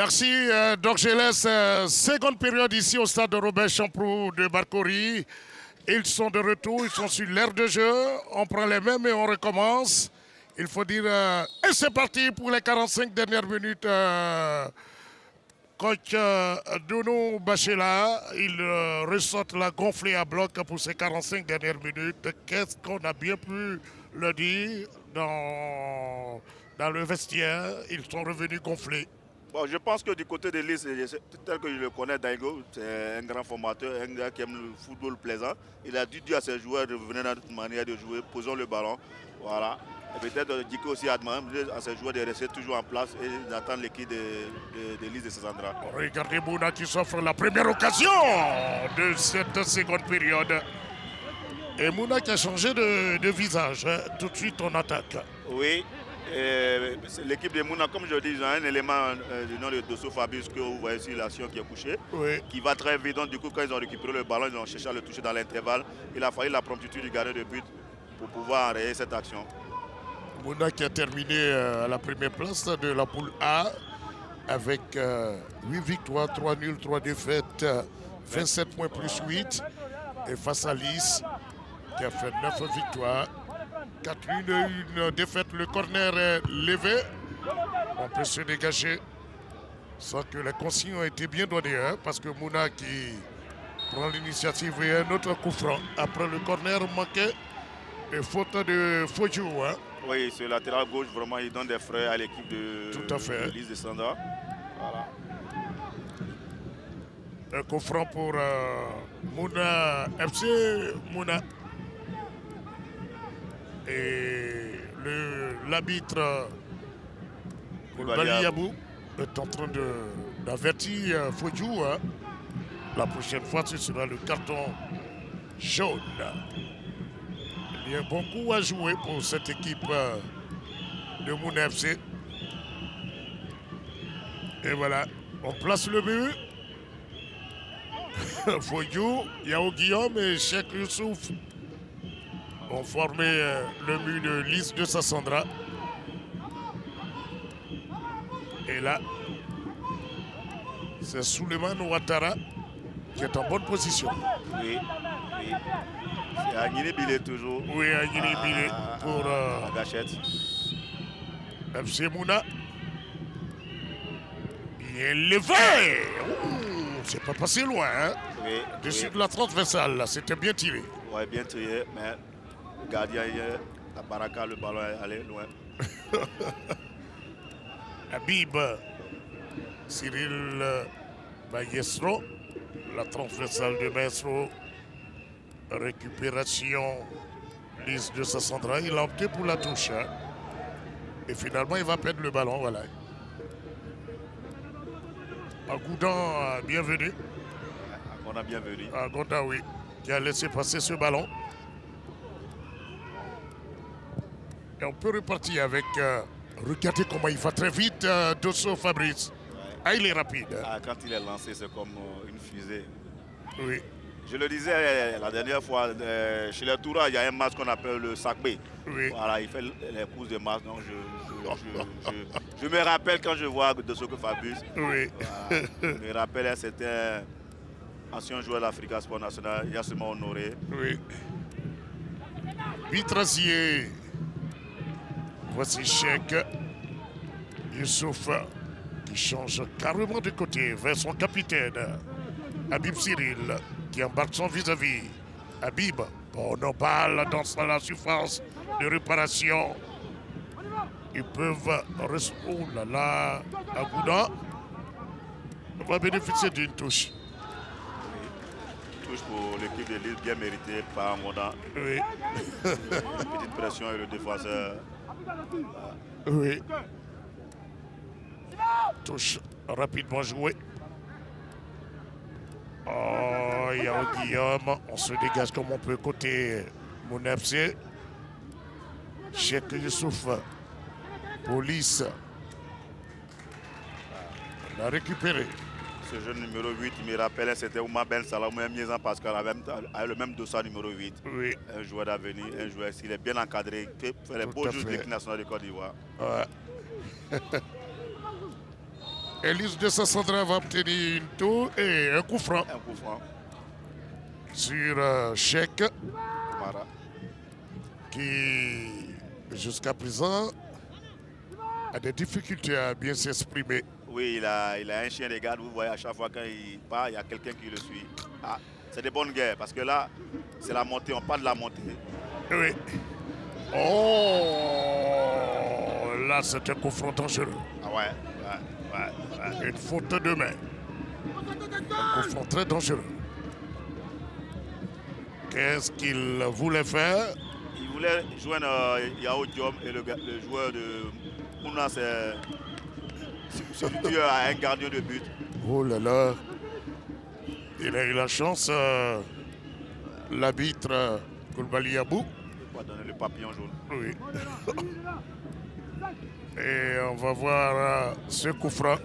Merci. Donc je laisse seconde période ici au stade de Robert Champroux de Barcory. Ils sont de retour, ils sont sur l'aire de jeu. On prend les mêmes et on recommence. Il faut dire... et c'est parti pour les 45 dernières minutes. Coach Dono Bachela, il ressorte la gonflée à bloc pour ces 45 dernières minutes. Qu'est-ce qu'on a bien pu le dire dans le vestiaire? Ils sont revenus gonflés. Bon, je pense que du côté de Lys, tel que je le connais, Daigo, c'est un grand formateur, un gars qui aime le football plaisant. Il a dit à ses joueurs de revenir dans notre manière de jouer, posons le ballon. Voilà. Et peut-être Diko aussi a demandé à ses joueurs de rester toujours en place et d'attendre l'équipe de Lys de Sassandra. Regardez Mouna qui s'offre la première occasion de cette seconde période. Et Mouna qui a changé de visage, hein. Tout de suite on attaque. Oui. L'équipe de Mouna, comme je dis, ils ont un élément du nom de Dosso Fabius que vous voyez sur l'action qui est couché, Oui. qui va très vite. Donc du coup, quand ils ont récupéré le ballon, ils ont cherché à le toucher dans l'intervalle. Il a fallu la promptitude du gardien de but pour pouvoir enrayer cette action. Mouna qui a terminé à la première place de la poule A avec 8 victoires, 3 nuls, 3 défaites, 27 points plus 8. Et face à Lys qui a fait 9 victoires, 4 nuls, une défaite. Le corner est levé. On peut se dégager sans que les consignes ont été bien données, hein, parce que Mouna qui prend l'initiative et un autre coup franc. Après le corner manqué et faute de Fojou. Hein. Oui, ce latéral gauche, vraiment, il donne des frais à l'équipe de Lys de Sassandra. Voilà. Un coup franc pour Mouna FC. Mouna. Et l'arbitre Baliabou est en train d'avertir Fojou. Hein. La prochaine fois, ce sera le carton jaune. Il y a un bon coup à jouer pour cette équipe de Mouna FC. Et voilà, on place le but. Fojou, Yao Guillaume et Cheikh Youssouf ont formé le but de Lys de Sassandra. Et là, c'est Souleymane Ouattara qui est en bonne position. Oui, oui. C'est Aguiné Bilé toujours. Oui, Aguiné Bilé pour la gâchette. FC Mouna. Bien levé. C'est pas passé loin. Hein? Oui, Dessus de la transversale, c'était bien tiré. Oui, bien tiré, mais le gardien, la baraka, le ballon est allé loin. Habib Cyril Maestro, la transversale de Maestro, récupération Lys de Sassandra, il a opté pour la touche. Hein. Et finalement, il va perdre le ballon, voilà. Agoudan, bienvenue. Agoudan, bienvenue. Agoudan, oui, qui a laissé passer ce ballon. Et on peut repartir avec... regardez comment il va très vite, Dosso Fabrice. Ouais. Ah, il est rapide. Ah, quand il est lancé, c'est comme une fusée. Oui. Je le disais la dernière fois, chez les Toura, il y a un match qu'on appelle le Sacbé. Oui. Voilà, il fait les courses de match. Donc je me rappelle quand je vois Dosso Fabrice. Oui. Voilà, je me rappelle, c'était un ancien joueur de l'Africa Sport National, il y a seulement honoré. Oui. Vitracier. Voici Cheikh Youssouf qui change carrément de côté vers son capitaine. Habib Cyril qui embarque son vis-à-vis. Habib, bonne balle dans la surface de réparation. Ils peuvent rester. Oh là là, Agouda va bénéficier d'une touche. Touche pour l'équipe de Lys, bien méritée par Mouna. Oui. Petite pression et le défenseur. Oui. Touche rapidement jouée. Oh, Yao Guillaume, on se dégage comme on peut côté Mouna FC. Cheikh Youssouf, police. On a récupéré. Ce jeune numéro 8, il me rappelle, c'était Oumar Ben Salah, même Miezan Pascal, avec le même dossard numéro 8. Oui. Un joueur d'avenir, un joueur s'il est bien encadré, qui fait les beaux jeux de l'équipe nationale de Côte d'Ivoire. Ouais. Elise de Sassandra va obtenir une tour et un coup franc. Un coup franc. Sur Cheikh, Voilà. qui jusqu'à présent a des difficultés à bien s'exprimer. Oui, il a un chien de garde. Vous voyez, à chaque fois quand il part, il y a quelqu'un qui le suit. Ah, c'est des bonnes guerres parce que là, c'est la montée. On parle de la montée. Oui. Oh, là, c'est un coup franc dangereux. Ah ouais. Une faute de main. Un coup franc très dangereux. Qu'est-ce qu'il voulait faire? Il voulait joindre Yao Diom et le joueur de Mouna, c'est substitué à un gardien de but. Oh là là. Il a eu la chance, l'arbitre Koulibaly Abou. Il va donner le papillon jaune. Oui. Et on va voir ce coup franc.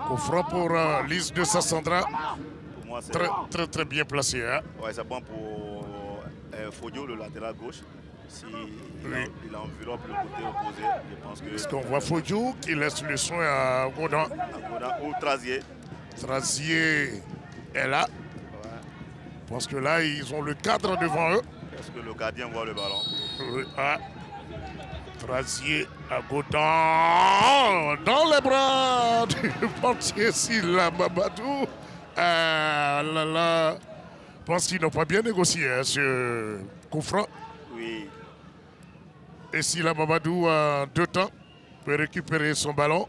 Coup franc pour Lise de Sassandra. Pour moi, c'est Très bien placé. Hein? ouais, c'est bon pour Fodio, le latéral gauche. Si il enveloppe le côté opposé, je pense que. Parce qu'on voit Fodio qui laisse le soin à Godin. Ou Trazier. Trazier est là. Ouais. Parce que là, ils ont le cadre devant eux. Est-ce que le gardien voit le ballon? Oui, ah. Trazier à Godin. Dans les bras du portier Silla Mamadou. Ah là là. Je pense qu'ils n'ont pas bien négocié hein, ce coup franc. Oui. Et Silla Mamadou, en 2 temps, peut récupérer son ballon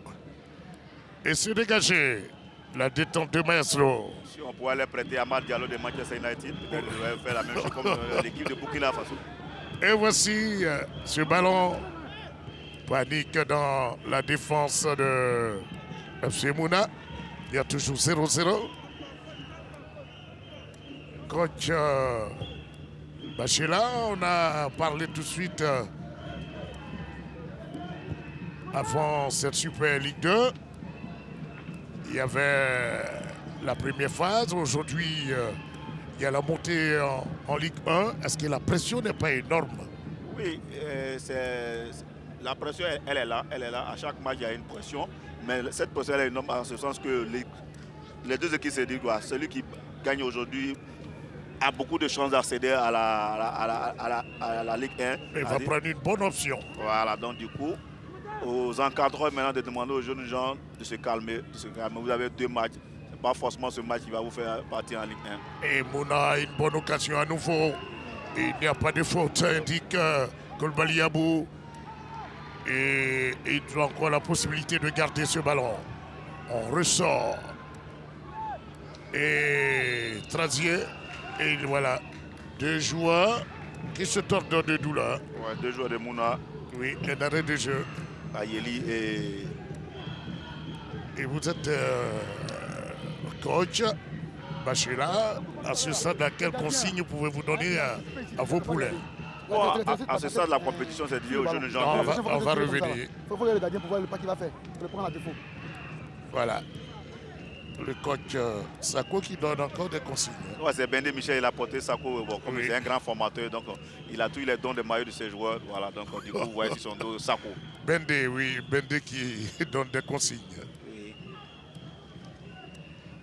et se dégager. La détente de Maestro. Si on pouvait les prêter à Amad Diallo de Manchester United, peut-être qu'il va faire la même chose comme l'équipe de Burkina Faso. Et voici ce ballon. Panique dans la défense de FC Mouna. Il y a toujours 0-0. Coach Bachela, on a parlé tout de suite avant cette Super Ligue 2. Il y avait la première phase. Aujourd'hui, il y a la montée en Ligue 1. Est-ce que la pression n'est pas énorme? Oui, la pression, elle est là. Elle est là. À chaque match, il y a une pression. Mais cette pression, elle est énorme en ce sens que les deux équipes se disent quoi. Celui qui gagne aujourd'hui a beaucoup de chances d'accéder à la Ligue 1. Il va prendre une bonne option. Voilà, donc du coup, aux encadreurs maintenant de demander aux jeunes gens de se calmer. Vous avez 2 matchs. Ce n'est pas forcément ce match qui va vous faire partir en Ligue 1. Et Mouna a une bonne occasion à nouveau. Il n'y a pas de faute, indique Koulibaly Abou. Et il a encore la possibilité de garder ce ballon. On ressort. Et Trazier. Et voilà, 2 joueurs qui se tordent de douleur. Ouais, 2 joueurs de Mouna. Oui, un arrêt de jeu. Ayeli et vous êtes coach Bachela. À ce stade, quelle consigne pouvez-vous donner à vos poulains? À ce stade de la compétition, c'est lié aux jeunes gens. On va revenir. Il faut voir le gardien pour voir le pas qu'il va faire. Il faut le prendre à défaut. Voilà. Le coach Sako qui donne encore des consignes. Ouais, c'est Bendé Michel, il a porté Sako. Bon, comme c'est un grand formateur, donc il a tous les dons de maillot de ses joueurs. Voilà, donc du coup, vous voyez sur son dos Sako. Bendé, oui, Bendé qui donne des consignes.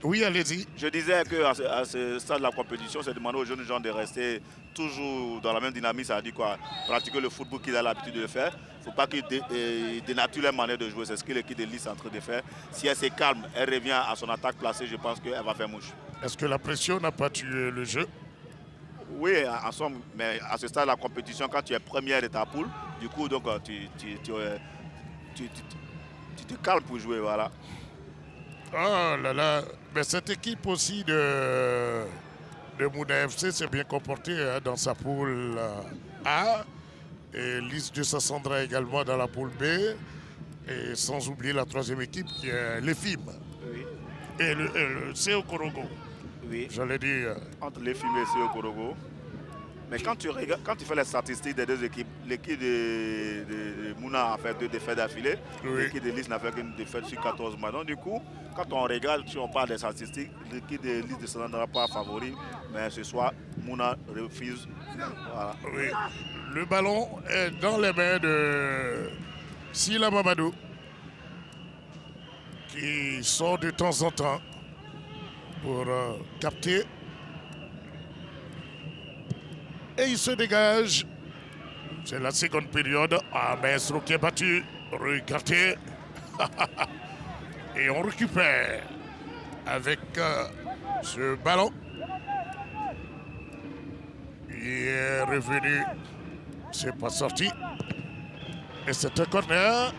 Oui, allez-y. Je disais qu'à ce stade de la compétition, c'est demander aux jeunes gens de rester toujours dans la même dynamique, ça veut dire quoi? Pratiquer le football qu'ils ont l'habitude de faire. Il ne faut pas qu'ils dénaturent leur manière de jouer. C'est ce que l'équipe de Lille est en train de faire. Si elle se calme, elle revient à son attaque placée, je pense qu'elle va faire mouche. Est-ce que la pression n'a pas tué le jeu? Oui, en somme, mais à ce stade de la compétition, quand tu es première de ta poule, du coup, donc, tu te calmes pour jouer, voilà. Oh là là, mais cette équipe aussi de Mouna FC s'est bien comportée hein, dans sa poule A. Et Lise de Sassandra également dans la poule B. Et sans oublier la 3e équipe qui est l'EFIM. Oui. Et le CO Korogo. Oui. J'allais dire. Entre l'EFIM et le CO Korogo. Mais quand tu fais les statistiques des 2 équipes, l'équipe de Mouna a fait 2 défaites d'affilée. Oui. L'équipe de Lille n'a fait qu'une défaite sur 14 matchs. Donc du coup, quand on regarde, si on parle des statistiques, l'équipe de Lille ne sera pas favori. Mais ce soir, Mouna refuse. Voilà. Oui. Le ballon est dans les mains Sila Mamadou qui sort de temps en temps pour capter. Et il se dégage. C'est la seconde période. Ah, Maestro qui est battu. Regardez. Et on récupère avec ce ballon. Il est revenu. C'est pas sorti. Et c'est un corner.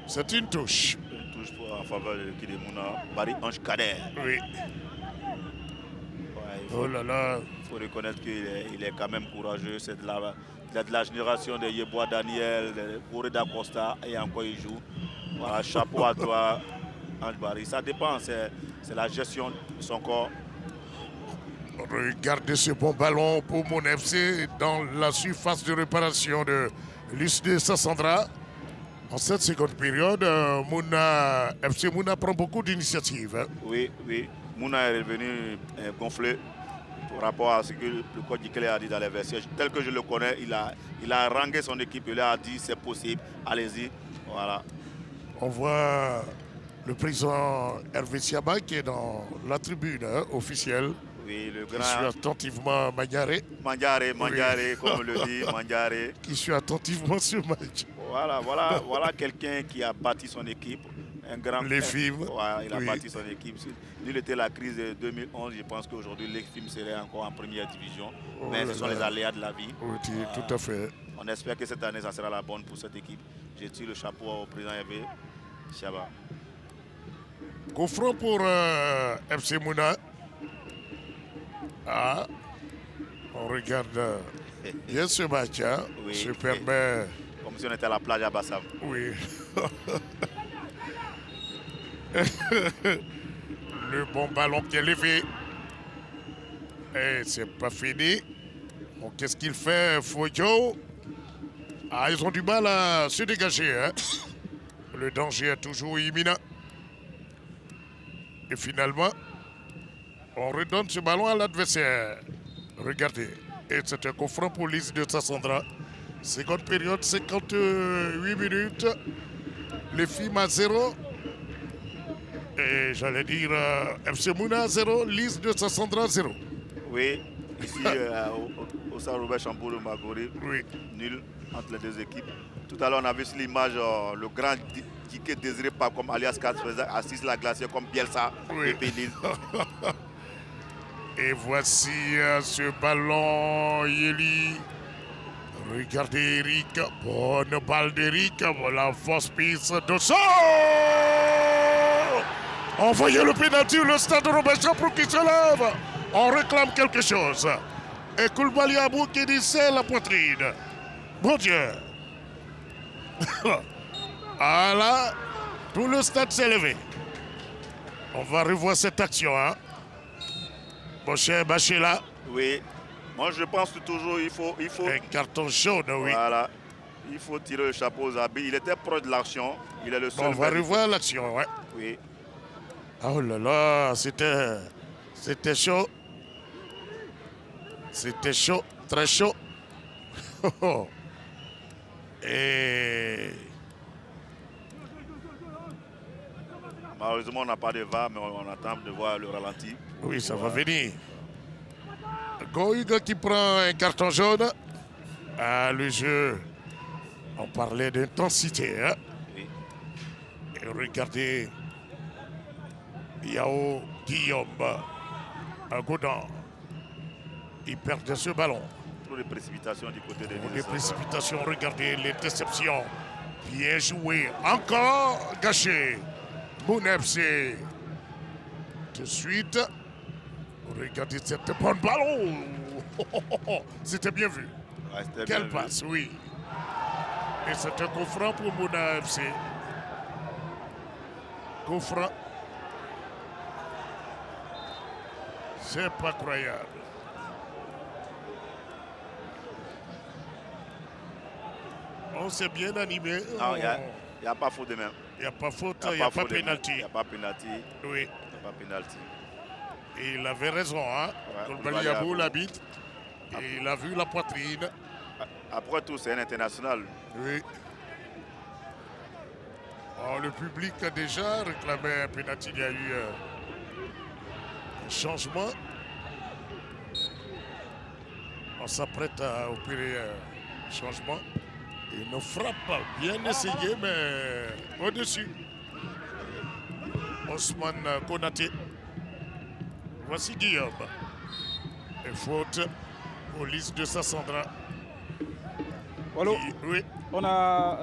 C'est une touche. Une touche en faveur de l'équipe de Mouna. Marie-Ange Kader. Oui. Oh là là. Il faut reconnaître qu'il est quand même courageux. C'est de la génération de Yeboah Daniel, de Boreda Costa, et encore il joue. Voilà, chapeau à toi, Ange Barry. Ça dépend, c'est la gestion de son corps. Regardez ce bon ballon pour mon FC dans la surface de réparation de l'USD Sassandra. En cette seconde période, FC Mouna prend beaucoup d'initiatives. Hein. Oui. Mouna est revenu gonflé par rapport à ce que le coach Dikele a dit dans les vestiaires. Tel que je le connais, il a rangé son équipe, il a dit c'est possible, allez-y. Voilà. On voit le président Hervé Siaba qui est dans la tribune officielle. Oui, le grand. Qui suit attentivement Mandiaré. Mandiaré, oui. Comme on le dit, Mandiaré. Qui suit attentivement ce match. Voilà quelqu'un qui a bâti son équipe. Un grand. Les films. Il a bâti son équipe. S'il était la crise de 2011, je pense qu'aujourd'hui, les films seraient encore en première division. Mais ce sont les aléas de la vie. Oui, tout à fait. On espère que cette année, ça sera la bonne pour cette équipe. Je tire le chapeau au président Hervé Siaba. Confront pour FC Mouna. Ah, on regarde bien ce match, hein. Oui. Se permet. Comme si on était à la plage à Bassam. Oui. Le bon ballon qui est levé. Et c'est pas fini. Bon, qu'est-ce qu'il fait, Fojo? Ah, ils ont du mal à se dégager, hein. Le danger est toujours imminent. Et finalement, on redonne ce ballon à l'adversaire. Regardez. Et c'est un coup franc pour l'Is de Sassandra. Seconde période, 58 minutes. Les films à 0. Et j'allais dire FC Mouna 0, l'Is de Sassandra 0. Oui, ici au Stade Robert Champour de Magoré. Oui. Nul entre les deux équipes. Tout à l'heure, on a vu sur l'image le grand ticket désiré par comme alias 4 assise la glacière comme Bielsa. Oui. Et voici ce ballon, Yeli. Regardez Eric. Bonne balle d'Eric. Voilà, fausse piste de ça. Envoyez le pénalty, le stade de Robert Champour qui se lève. On réclame quelque chose. Et Koulibaly Abou qui dit c'est la poitrine. Mon Dieu. Voilà. Tout le stade s'est levé. On va revoir cette action, hein. Mon cher Bachela. Oui. Moi, je pense que toujours, il faut... Un carton jaune, oui. Voilà. Il faut tirer le chapeau aux habits. Il était proche de l'action. Il est le seul... On va revoir l'action, ouais. Oui. Oh là là, c'était chaud. C'était chaud, très chaud. Et... Malheureusement, on n'a pas de VAR, mais on attend de voir le ralenti. Oui, ça va venir. Goïga qui prend un carton jaune. Ah, le jeu, on parlait d'intensité. Hein? Oui. Et regardez, Yao Guillaume à Godin. Il perd ce ballon. Trop de précipitations du côté des Des précipitations, regardez les déceptions. Bien joué, encore gâché. Mon FC. Tout de suite, regardez cette bonne ballon. C'était bien vu. Ouais, Quelle passe, oui. Et c'est un coup franc pour Mouna FC. Coup franc. C'est pas croyable. On s'est bien animé. Non, il n'y a pas faute de même. Il n'y a pas faute, il n'y a pas pénalty. Il n'y a pas pénalty. Oui. Il n'y a pas pénalty. Et il avait raison, hein. Koulibaly Abou l'habite. Et il a vu la poitrine. Après tout, c'est un international. Oui. Oh, le public a déjà réclamé un penalty. Il y a eu un changement. On s'apprête à opérer un changement. Une frappe bien essayée, mais au-dessus. Ousmane Konaté. Voici Guillaume. Et faute au liste de Sassandra. Allô? Oui. On a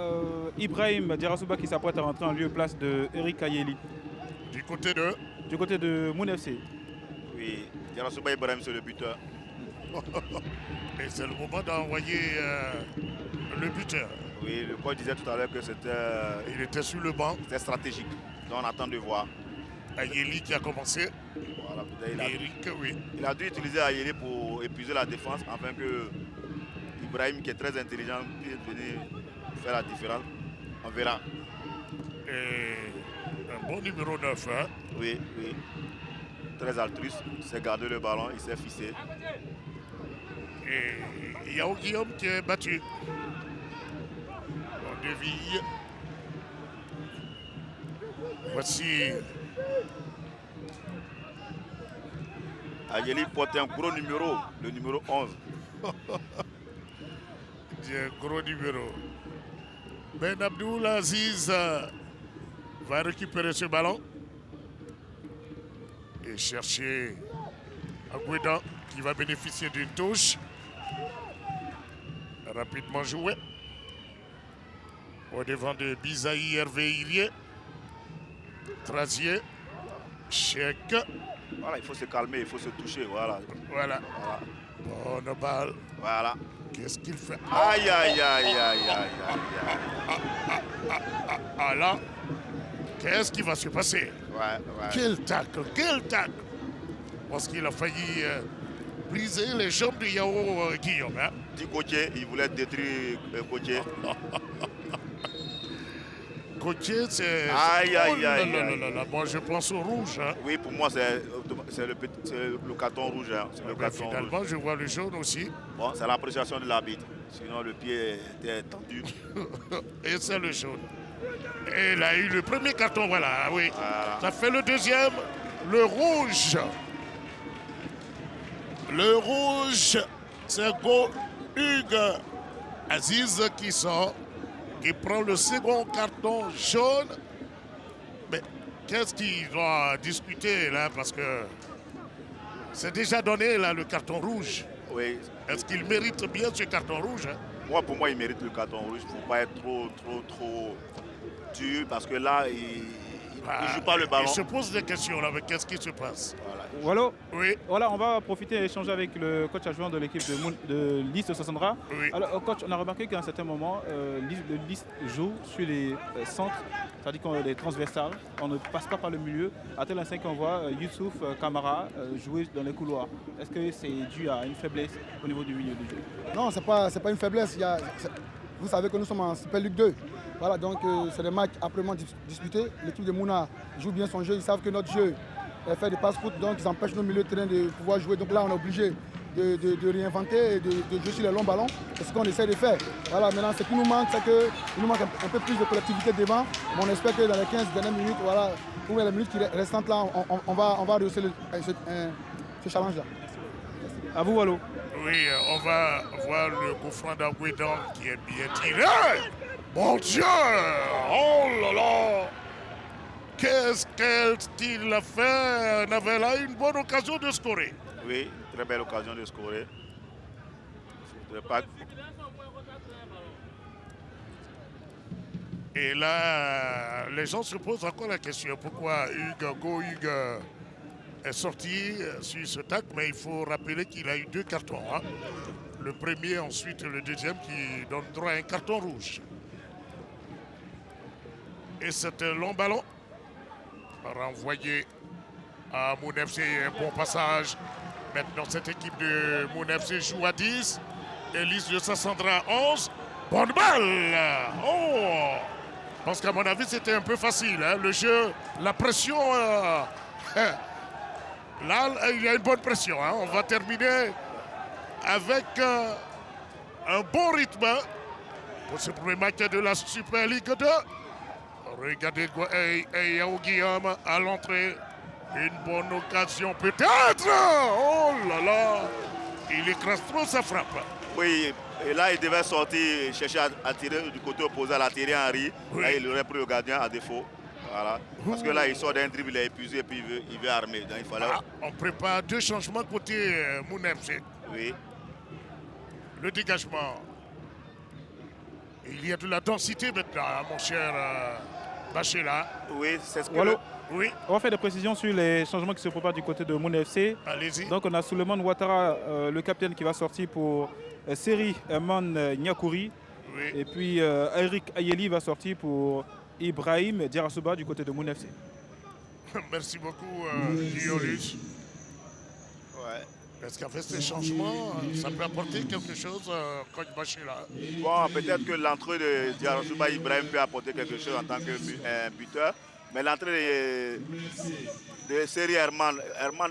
Ibrahim Diarasouba qui s'apprête à rentrer en lieu et place de Eric Ayeli. Du côté de Du côté de Moon FC. Oui, Diarasouba Ibrahim, c'est le buteur. Et c'est le moment d'envoyer le buteur. Oui, le coach disait tout à l'heure que c'était Il était sur le banc. stratégique. Donc on attend de voir. Ayeli qui a commencé. Voilà, Eric, oui. il a dû utiliser Ayeli pour épuiser la défense afin que Ibrahim, qui est très intelligent, puisse venir faire la différence. On verra. Et un bon numéro 9. Hein? Oui, oui. Très altruiste. Il sait garder le ballon, il s'est fixé. Et Yao Guillaume qui est battu. On dévie. Voici Ayeli porte un gros numéro, le numéro 11. un gros numéro. Ben Abdoul Aziz va récupérer ce ballon et chercher Agouedan qui va bénéficier d'une touche. Rapidement joué. Au devant de Bisaï Hervé Ilié. Trazier. Chèque. Voilà, il faut se calmer, il faut se toucher. Voilà. Voilà. Bonne balle. Voilà. Qu'est-ce qu'il fait? Aïe, aïe, aïe, aïe, aïe, aïe. Ah là, qu'est-ce qui va se passer? Ouais. Quel tacle, quel tacle! Parce qu'il a failli briser les jambes de Yao Guillaume. Hein? Dit Gauthier, il voulait détruire Gauthier. Gauthier, c'est... Aïe, aïe, aïe. Moi, je pense au rouge. Hein? Oui, pour moi, c'est le carton rouge. Hein. Le carton finalement, rouge. je vois le jaune aussi. Bon, c'est l'appréciation de l'arbitre. Sinon, le pied était tendu. Et c'est le jaune. Et il a eu le premier carton, voilà, oui. Voilà. Ça fait le deuxième, le rouge. Le rouge, c'est Hugues Aziz qui sort, qui prend le second carton jaune. Mais qu'est-ce qu'il doit discuter là? Parce que c'est déjà donné là le carton rouge. Oui. Est-ce qu'il mérite bien ce carton rouge? Hein? Pour moi, il mérite le carton rouge. Il ne faut pas être trop dur parce que là, il ne joue pas le ballon. Il se pose des questions là, mais qu'est-ce qui se passe? Voilà. Oui. Voilà, on va profiter et échanger avec le coach adjoint de l'équipe de Liste Sassandra. Oui. Alors, coach, on a remarqué qu'à un certain moment, le Liste joue sur les centres, c'est-à-dire qu'on les transversales. On ne passe pas par le milieu. À tel instant qu'on voit Youssouf Kamara jouer dans les couloirs. Est-ce que c'est dû à une faiblesse au niveau du milieu du jeu? Non, c'est pas une faiblesse. Vous savez que nous sommes en Super Ligue 2. Voilà, donc c'est des matchs âprement disputés. L'équipe de Mouna joue bien son jeu. Ils savent que notre jeu fait des passe-routes, donc ils empêchent nos milieux de terrain de pouvoir jouer. Donc là, on est obligé de réinventer et de jouer sur les longs ballons. C'est ce qu'on essaie de faire. Voilà, maintenant, ce qui nous manque, c'est qu'il nous manque un peu plus de collectivité devant. Mais on espère que dans les 15 dernières minutes, voilà, pour les minutes restantes là, on va réussir ce challenge-là. À vous, Wallo. Oui, on va voir le coup franc d'Agouedan qui est bien tiré. Mon Dieu! Oh là là! Qu'est-ce qu'il a fait? On avait là une bonne occasion de scorer. Oui, très belle occasion de scorer. Pas... Et là, les gens se posent encore la question. Pourquoi Hugues est sorti sur ce tac? Mais il faut rappeler qu'il a eu 2 cartons. Hein? Le premier, ensuite le deuxième qui donne droit à un carton rouge. Et c'est un long ballon renvoyé à Moon FC. Un bon passage. Maintenant, cette équipe de Moon FC joue à 10. Elise de Sassandra 11. Bonne balle! Oh! Parce qu'à mon avis, c'était un peu facile. Hein? Le jeu, la pression. Là, il y a une bonne pression. Hein? On va terminer avec un bon rythme pour ce premier match de la Super Ligue 2. Regardez Yao Guillaume à l'entrée. Une bonne occasion peut-être. Oh là là. Il écrase trop sa frappe. Oui, et là il devait sortir, chercher à tirer du côté opposé, à la tirer Henry. Oui. Là il aurait pris le gardien à défaut. Voilà. Parce que là il sort d'un dribble, il est épuisé et puis il veut armer. Donc il fallait... On prépare 2 changements côté Mouna FC. Oui. Le dégagement. Il y a de la densité maintenant, mon cher Bachela. Oui, c'est ce que... Wallo. Oui, On va faire des précisions sur les changements qui se préparent du côté de Mouna FC. allez-y. Donc on a Souleymane Ouattara, le capitaine, qui va sortir pour Seri Man Nyakouri. Oui. Et puis Eric Ayeli va sortir pour Ibrahim Diarasuba du côté de Mouna FC. Merci beaucoup, Liolus. Ouais. Est-ce qu'avec ces changements, ça peut apporter quelque chose, coach Bachela? Bon, peut-être que l'entrée de Diarasuba Ibrahim peut apporter quelque chose en tant que buteur. Mais l'entrée de Seri Herman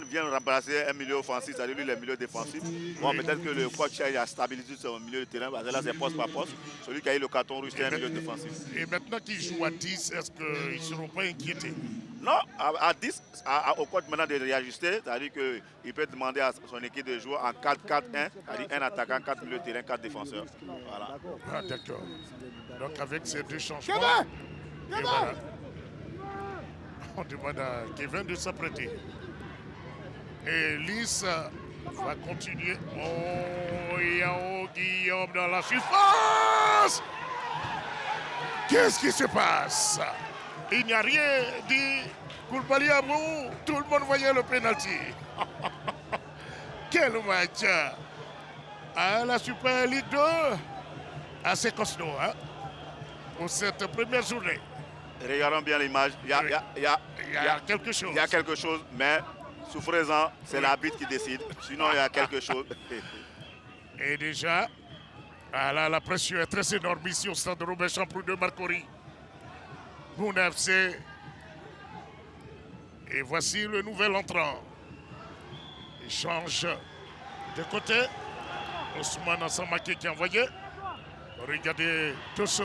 vient remplacer un milieu offensif, c'est-à-dire lui, le milieu défensif. Bon, peut-être que le coach a stabilisé son milieu de terrain, parce que là, c'est poste par poste. Celui qui a eu le carton rouge, c'est un milieu défensif. Et maintenant qu'ils jouent à 10, est-ce qu'ils ne seront pas inquiétés? Non, à 10, au coach maintenant de réajuster, c'est-à-dire qu'il peut demander à son équipe de jouer en 4-4-1, c'est-à-dire un attaquant, 4 milieux de terrain, 4 défenseurs. Voilà. Ah, d'accord. Donc avec ces 2 changements, et voilà. On demande à Kevin de s'apprêter. Et Lys va continuer. Oh, Yao Guillaume dans la surface. Qu'est-ce qui se passe? Il n'y a rien dit. Koulibaly Abou, tout le monde voyait le pénalty. Quel match! À la Super Ligue 2, assez costaud, hein, pour cette première journée. Regardons bien l'image. Il y a quelque chose. Il y a quelque chose, mais souffrez-en, c'est l'arbitre qui décide. Sinon, il y a quelque chose. Et déjà, là, la pression est très énorme ici au stade de Robert Champrou de Marcory. Mouna FC. Et voici le nouvel entrant. Il change de côté. Ousmane Assamake qui est envoyé. Regardez Tosso.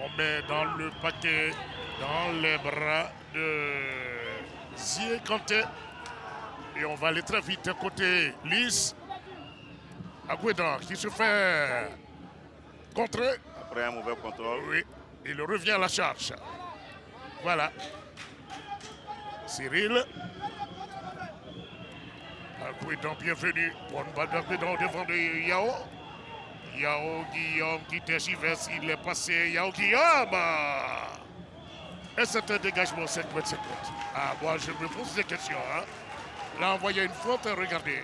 On met dans le paquet, dans les bras de Zie Kanté. Et on va aller très vite côté Lys. Aguedan qui se fait contrer. Après un mauvais contrôle. Oui, il revient à la charge. Voilà. Cyril. Aguedan, bienvenue. Bonne balle d'Aguedan devant de Yao. Yao Guillaume qui tergiverse, il est passé. Yao Guillaume. Et c'est un dégagement 5 mètres 50. Ah, moi je me pose des questions. Hein. Là, on voyait une faute, regardez.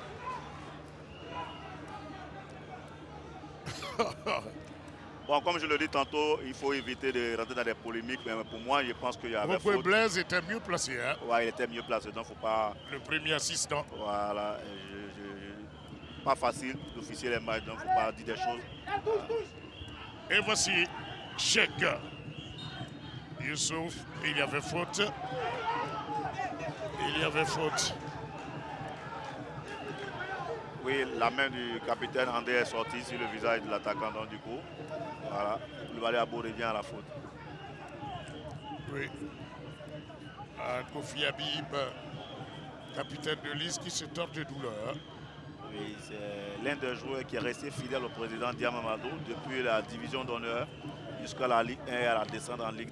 Bon, comme je le dis tantôt, il faut éviter de rentrer dans des polémiques. Mais pour moi, je pense qu'il y avait faute. Blaise était mieux placé. Hein. Ouais, il était mieux placé, donc faut pas... Le premier assistant. Voilà. Pas facile d'officier les matchs, donc faut pas dire des choses. Et voici Cheikh. Youssouf, il y avait faute. Il y avait faute. Oui, la main du capitaine André est sortie sur le visage de l'attaquant, donc du coup, voilà, le Koulibaly Abou revient à la faute. Oui. Kofi Habib, capitaine de Lys qui se tord de douleur. Oui, c'est l'un des joueurs qui est resté fidèle au président Diama Madou depuis la division d'honneur jusqu'à la Ligue 1 et à la descente en Ligue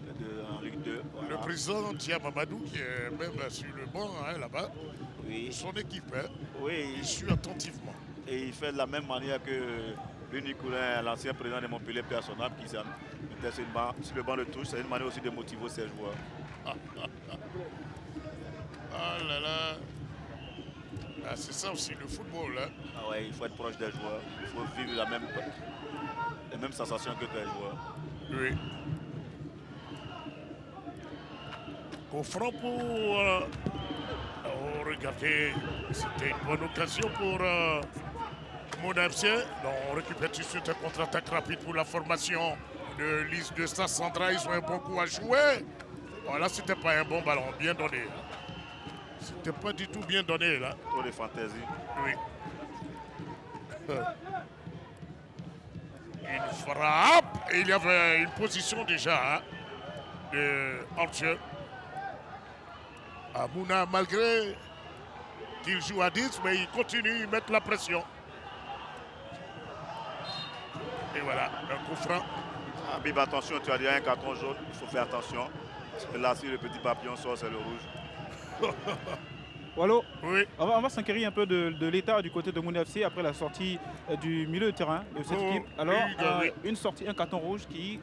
2. Voilà. Le président Diama Madou qui est même sur le banc hein, là-bas. Oui. Son équipe, hein, oui, il suit attentivement. Et il fait de la même manière que Louis Coulin, l'ancien président de Montpellier personnel, qui était sur le banc de touche. C'est une manière aussi de motiver ses joueurs. Ah là là. Ah, c'est ça aussi le football. Hein. Ah ouais, il faut être proche des joueurs. Il faut vivre les mêmes sensations que tes joueurs. Oui. Au franc pour... oh, regardez, c'était une bonne occasion pour Mouna FC. On récupère tout de suite un contre-attaque rapide pour la formation de Lys de Stade Central. Ils ont un bon coup à jouer. Bon, là, c'était pas un bon ballon, bien donné. C'était pas du tout bien donné, là. Trop de fantaisie. Oui. Une frappe. Et il y avait une position déjà. Hein. de hors-jeu. Mouna, malgré qu'il joue à 10, mais il continue, il met la pression. Et voilà, un coup franc. Bib, attention, tu as dit un carton jaune, il faut faire attention. Parce que là, si le petit papillon sort, c'est le rouge. Wallo, Oui. on va s'inquiéter un peu de l'état du côté de Mouna FC après la sortie du milieu de terrain de cette équipe. Alors, oui. une sortie, un carton rouge qui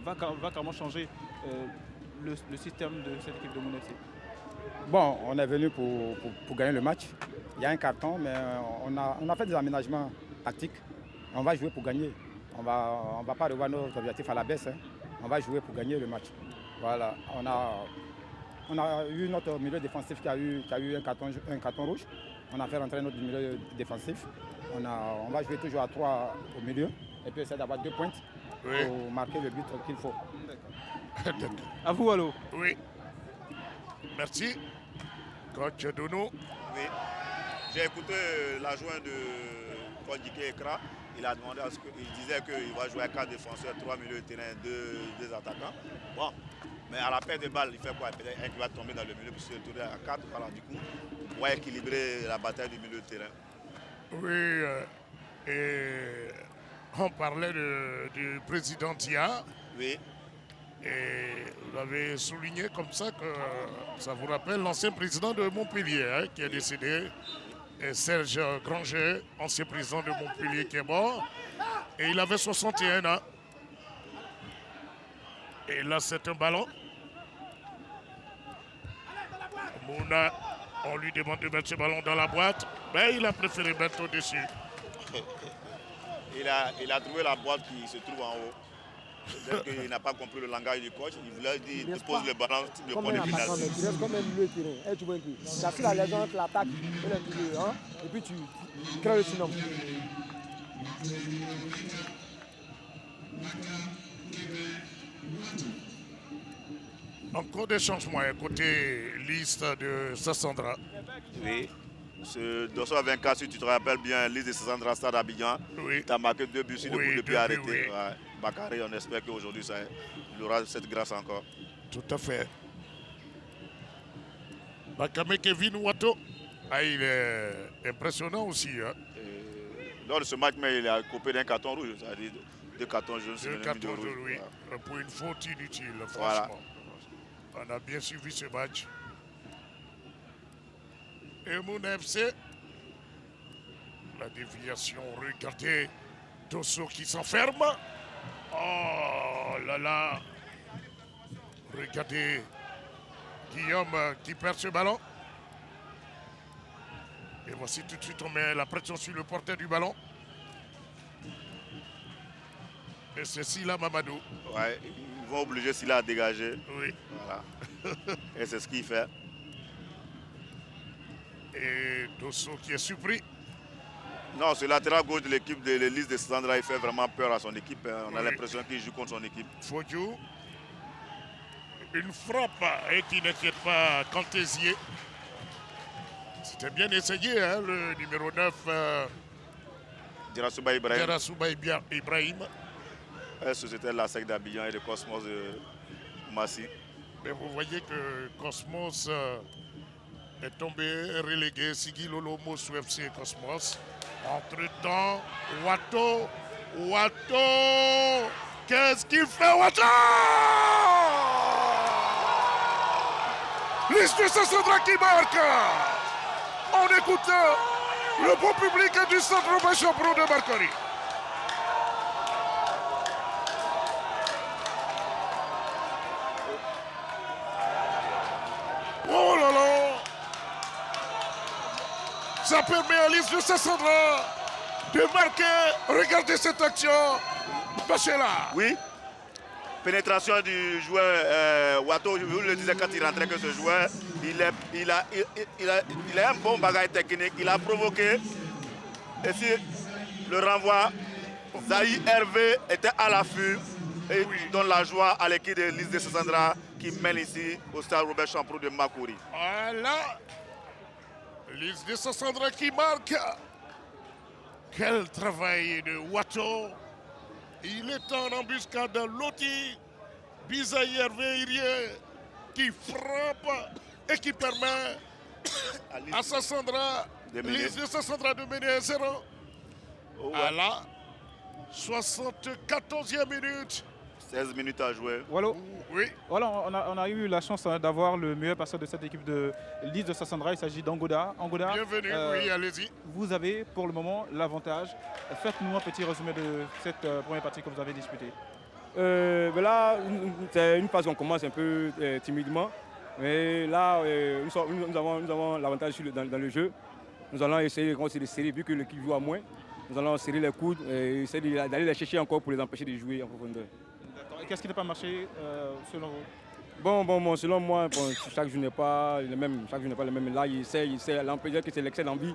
va carrément changer le système de cette équipe de Mouna FC. Bon, on est venu pour gagner le match. Il y a un carton, mais on a fait des aménagements tactiques. On va jouer pour gagner. On va pas revoir nos objectifs à la baisse. Hein. On va jouer pour gagner le match. Voilà. On a eu notre milieu défensif qui a eu un carton rouge. On a fait rentrer notre milieu défensif. On va jouer toujours à 3 au milieu et puis essayer d'avoir 2 pointes pour marquer le but qu'il faut. À vous, Wallo. Oui. Merci. Coach Dono. Oui. J'ai écouté l'adjoint de Paul Diké Ekra. Il a demandé à ce qu'il disait qu'il va jouer à 4 défenseurs, 3 milieux de terrain, 2 attaquants. Bon, mais à la perte de balle, il fait quoi? Peut-être un qui va tomber dans le milieu pour se retourner à 4. Voilà, du coup, on va équilibrer la bataille du milieu de terrain. Oui, et on parlait du président Dia. Oui. Et vous avez souligné comme ça que ça vous rappelle l'ancien président de Montpellier hein, qui est décédé. Et Serge Granger, ancien président de Montpellier qui est mort. Et il avait 61 ans. Et là, c'est un ballon. Mouna, on lui demande de mettre ce ballon dans la boîte. Mais il a préféré mettre au-dessus. Il a trouvé la boîte qui se trouve en haut. Peut-être qu'il n'a pas compris le langage du coach. Il voulait dire qu'il pose le ballon de point de finale. Comme un milieu de terrain. Tu vois un peu. Tu as pris la liaison entre l'attaque et le milieu. Hein? Et puis tu crées le sinon. Encore des changements côté liste de Sassandra. Oui. Ce dossard 24, si tu te rappelles bien, liste de Sassandra Stade Abidjan. Oui. Tu as marqué 2 buts sur le coup de pied arrêté. Oui. Ouais. Bakary, on espère qu'aujourd'hui, il aura cette grâce encore. Tout à fait. Bakame Kevin Wato. Ah, il est impressionnant aussi. Hein. Lors de ce match, mais il a coupé d'un carton rouge. C'est-à-dire 2 cartons jaunes sur 2 le cartons rouge. oui. Voilà. Pour une faute inutile, franchement. Voilà. On a bien suivi ce match. Et mon FC, la déviation, regardez, Dosso qui s'enferme. Oh là là. Regardez, Guillaume qui perd ce ballon. Et voici tout de suite, on met la pression sur le porteur du ballon. Et c'est Sila Mamadou. Ouais, ils vont obliger Sila à dégager. Oui. Voilà. Et c'est ce qu'il fait. Et Dosso qui est surpris. Non, ce latéral gauche de l'équipe de l'Élise de Sandra, il fait vraiment peur à son équipe. On a Oui. l'impression qu'il joue contre son équipe. Fodjou. Une frappe et qui n'inquiète pas Cantésier. C'était bien essayé, hein, le numéro 9, Dirassouba Ibrahim, Derassouba Ibrahim. Société de la SEC d'Abidjan et de Cosmos de Massy. Mais vous voyez que Cosmos est tombé relégué. Sigui Lolo Mossou FC Cosmos. Entre-temps, Wato. Qu'est-ce qu'il fait, Wato? Liste de Sassandra qui marque. On écoute le bon public du centre Robert Champrou de Marcory. Oh là là! Ça permet à l'Is de Sassandra de marquer. Regardez cette action. Passez-la. Oui. Pénétration du joueur Wato, je vous le disais quand il rentrait que ce joueur, il a un bon bagage technique, il a provoqué. Et si le renvoi, Zahi Hervé était à l'affût et donne la joie à l'équipe de l'Is de Sassandra qui mène ici au stade Robert Champrou de Makuri. Voilà. L'Is de Sassandra qui marque. Quel travail de Wato. Il est en embuscade Loti. Bisaï Hervé Irié qui frappe et qui permet à Sassandra de mener 1-0. À la 74e minute. 16 minutes à jouer. Voilà. Oui. Voilà, on a eu la chance d'avoir le meilleur passeur de cette équipe de Lys de Sassandra. Il s'agit d'Angoda. Angoda, bienvenue, oui, allez-y. Vous avez pour le moment l'avantage. Faites-nous un petit résumé de cette première partie que vous avez disputée. Là, c'est une phase qu'on commence un peu timidement. Mais là, nous avons l'avantage dans le jeu. Nous allons essayer de serrer, vu que l'équipe joue à moins. Nous allons serrer les coudes et essayer d'aller les chercher encore pour les empêcher de jouer en profondeur. Et qu'est-ce qui n'a pas marché selon vous? Bon, selon moi, chaque jour n'est pas le même. Là, il sait l'empêcher que c'est l'excès d'envie.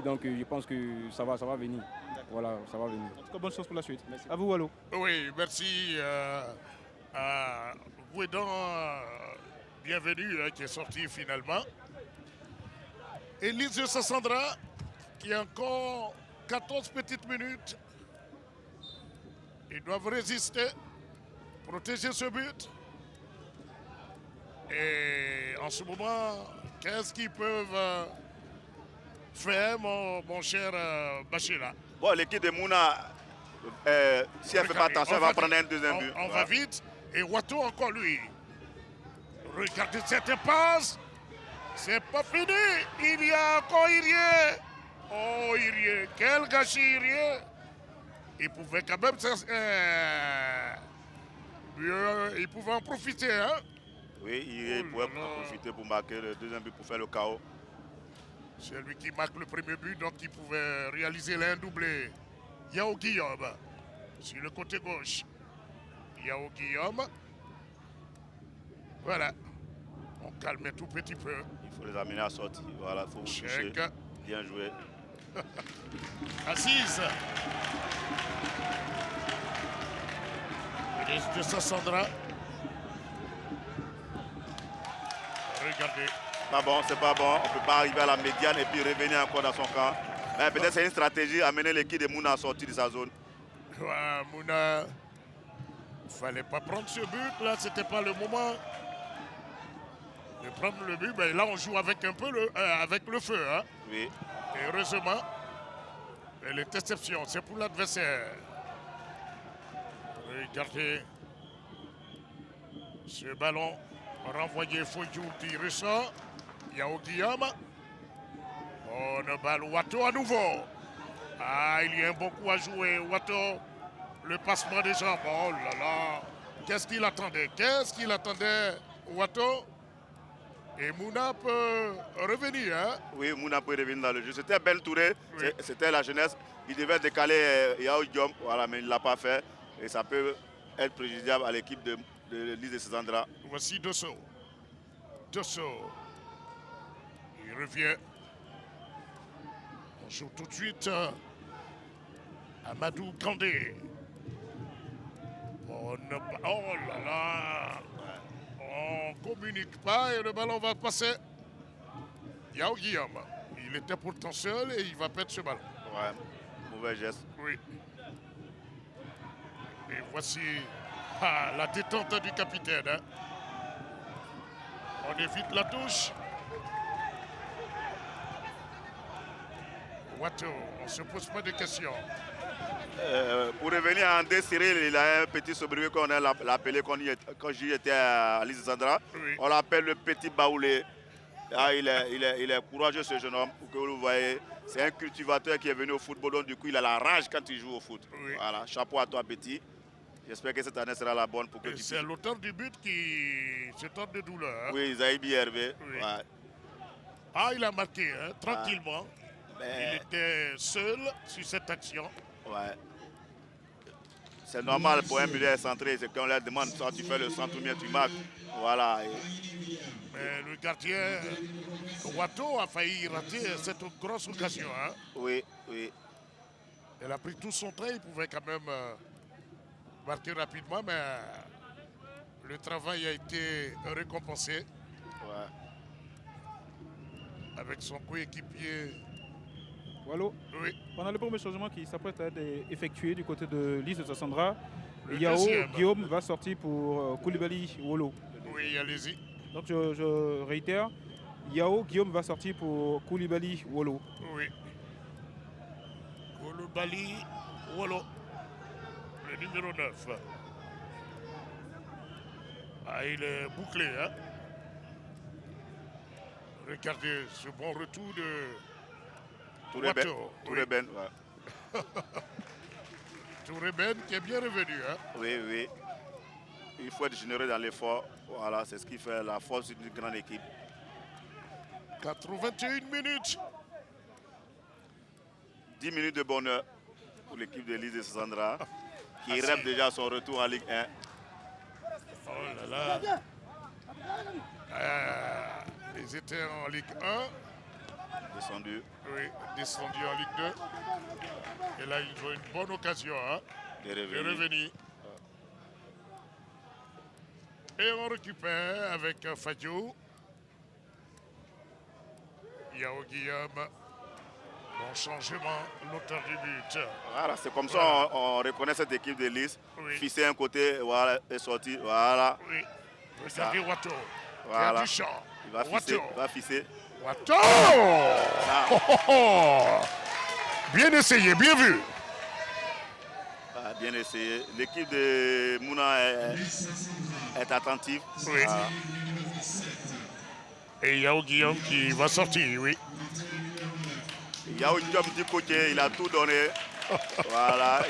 Donc je pense que ça va venir. Voilà, ça va venir. En tout cas, bonne chance pour la suite. Merci. À vous, Wallo. Oui, merci à Gouédan, bienvenue, qui est sorti finalement. Et Lys de Sassandra, qui a encore 14 petites minutes. Ils doivent résister, protéger ce but. Et en ce moment, qu'est-ce qu'ils peuvent faire, mon cher Bachila? Bon, l'équipe de Mouna, si elle ne fait pas attention, elle va prendre un deuxième but. On va vite. Et Wato encore lui. Regardez cette passe. C'est pas fini. Il y a encore Irié. Oh, Irié. Quel gâchis, Irié. Il pouvait quand même... il pouvait en profiter, hein? Oui, il pouvait en profiter pour marquer le deuxième but, pour faire le chaos. C'est lui qui marque le premier but, donc il pouvait réaliser l'un doublé. Yao Guillaume, sur le côté gauche. Yao Guillaume. Voilà. On calme un tout petit peu. Il faut les amener à sortir. Voilà, il faut toucher. Bien joué. Assise. Ministre de Sassandra. Regardez. Pas bon, c'est pas bon. On ne peut pas arriver à la médiane et puis revenir encore dans son camp. Mais peut-être c'est une stratégie, amener l'équipe de Mouna à sortir de sa zone. Ouais, Mouna, il ne fallait pas prendre ce but. Là, c'était pas le moment de prendre le but. Mais là, on joue avec un peu avec le feu. Hein. Oui. Et heureusement, les déceptions, c'est pour l'adversaire. Regardez ce ballon renvoyé Foyou qui ressort. Yao Guillaume. Bonne balle, Wato à nouveau. Ah, il y a un bon coup à jouer. Wato, le passement des jambes. Oh là là. Qu'est-ce qu'il attendait? Wato? Et Mouna peut revenir. Hein? Oui, Mouna peut revenir dans le jeu. C'était Ben Touré, oui. C'était la jeunesse. Il devait décaler Yao Guillaume, voilà, mais il ne l'a pas fait. Et ça peut être préjudiciable à l'équipe de Lys de Sassandra. Voici Dosso. Il revient. On joue tout de suite Amadou Kandé. Oh là là. On ne communique pas et le ballon va passer. Yao Guillaume. Il était pourtant seul et il va perdre ce ballon. Ouais, mauvais geste. Oui. Et voici la détente du capitaine. Hein. On évite la touche. Wato, on ne se pose pas de questions. Pour revenir à André Cyril, il a un petit sobriquet qu'on a appelé quand j'y étais à Lys de Sassandra. Oui. On l'appelle le petit Baoulé. Ah, il est courageux ce jeune homme, que vous le voyez. C'est un cultivateur qui est venu au football, donc du coup il a la rage quand il joue au foot. Oui. Voilà, chapeau à toi petit. J'espère que cette année sera la bonne pour que tu puisses. C'est l'auteur du but qui se tente de douleur. Hein? Oui, Zaïbi Hervé. Oui. Ouais. Ah, il a marqué, hein, tranquillement. Il était seul sur cette action. Ouais. C'est normal pour un milieu centré, c'est qu'on leur demande soit tu fais le centre ou bien tu marques. Voilà. Mais le gardien Wato a failli rater cette grosse occasion. Hein? Oui, oui. Elle a pris tout son trait, il pouvait quand même marquer rapidement, mais le travail a été récompensé. Ouais. Avec son coéquipier. Wallo. Oui. Pendant le premier changement qui s'apprête à être effectué du côté de Lys de Sassandra, Yao deuxième. Guillaume va sortir pour Koulibaly Wolo. Oui, allez-y. Donc je réitère, Yao Guillaume va sortir pour Koulibaly Wolo. Oui. Koulibaly Wolo, le numéro 9. Ah, il est bouclé, hein. Regardez ce bon retour de Touré Ben. Wato. Touré Oui. Ben, ouais. Touré Ben qui est bien revenu, hein. Oui, oui. Il faut être généreux dans l'effort. Voilà, c'est ce qui fait la force d'une grande équipe. 81 minutes. 10 minutes de bonheur pour l'équipe de Lise de Sandra, qui Ah, rêve si. déjà son retour en Ligue 1. Oh là là. Ils étaient en Ligue 1. Descendu. Oui, descendu en Ligue 2. Et là, ils ont une bonne occasion, hein, De de revenir. revenir. Et on récupère avec Fadio. Yao Guillaume. Bon changement, l'auteur du but. Voilà, c'est comme Voilà. ça on reconnaît cette équipe de Lise. Oui. Fissé un côté, voilà, est sorti. Voilà, Oui. Regardez Wato. Voilà. Il y a du champ. il va fisser. Wato. Il va fisser. Wato. Ça, Oh, oh. Bien essayé, bien vu. ah, bien essayé. L'équipe de Mouna est attentive. Oui. Voilà. Et Yao Guillaume qui va sortir, oui. Yao Diop du côté, il a tout donné. Voilà,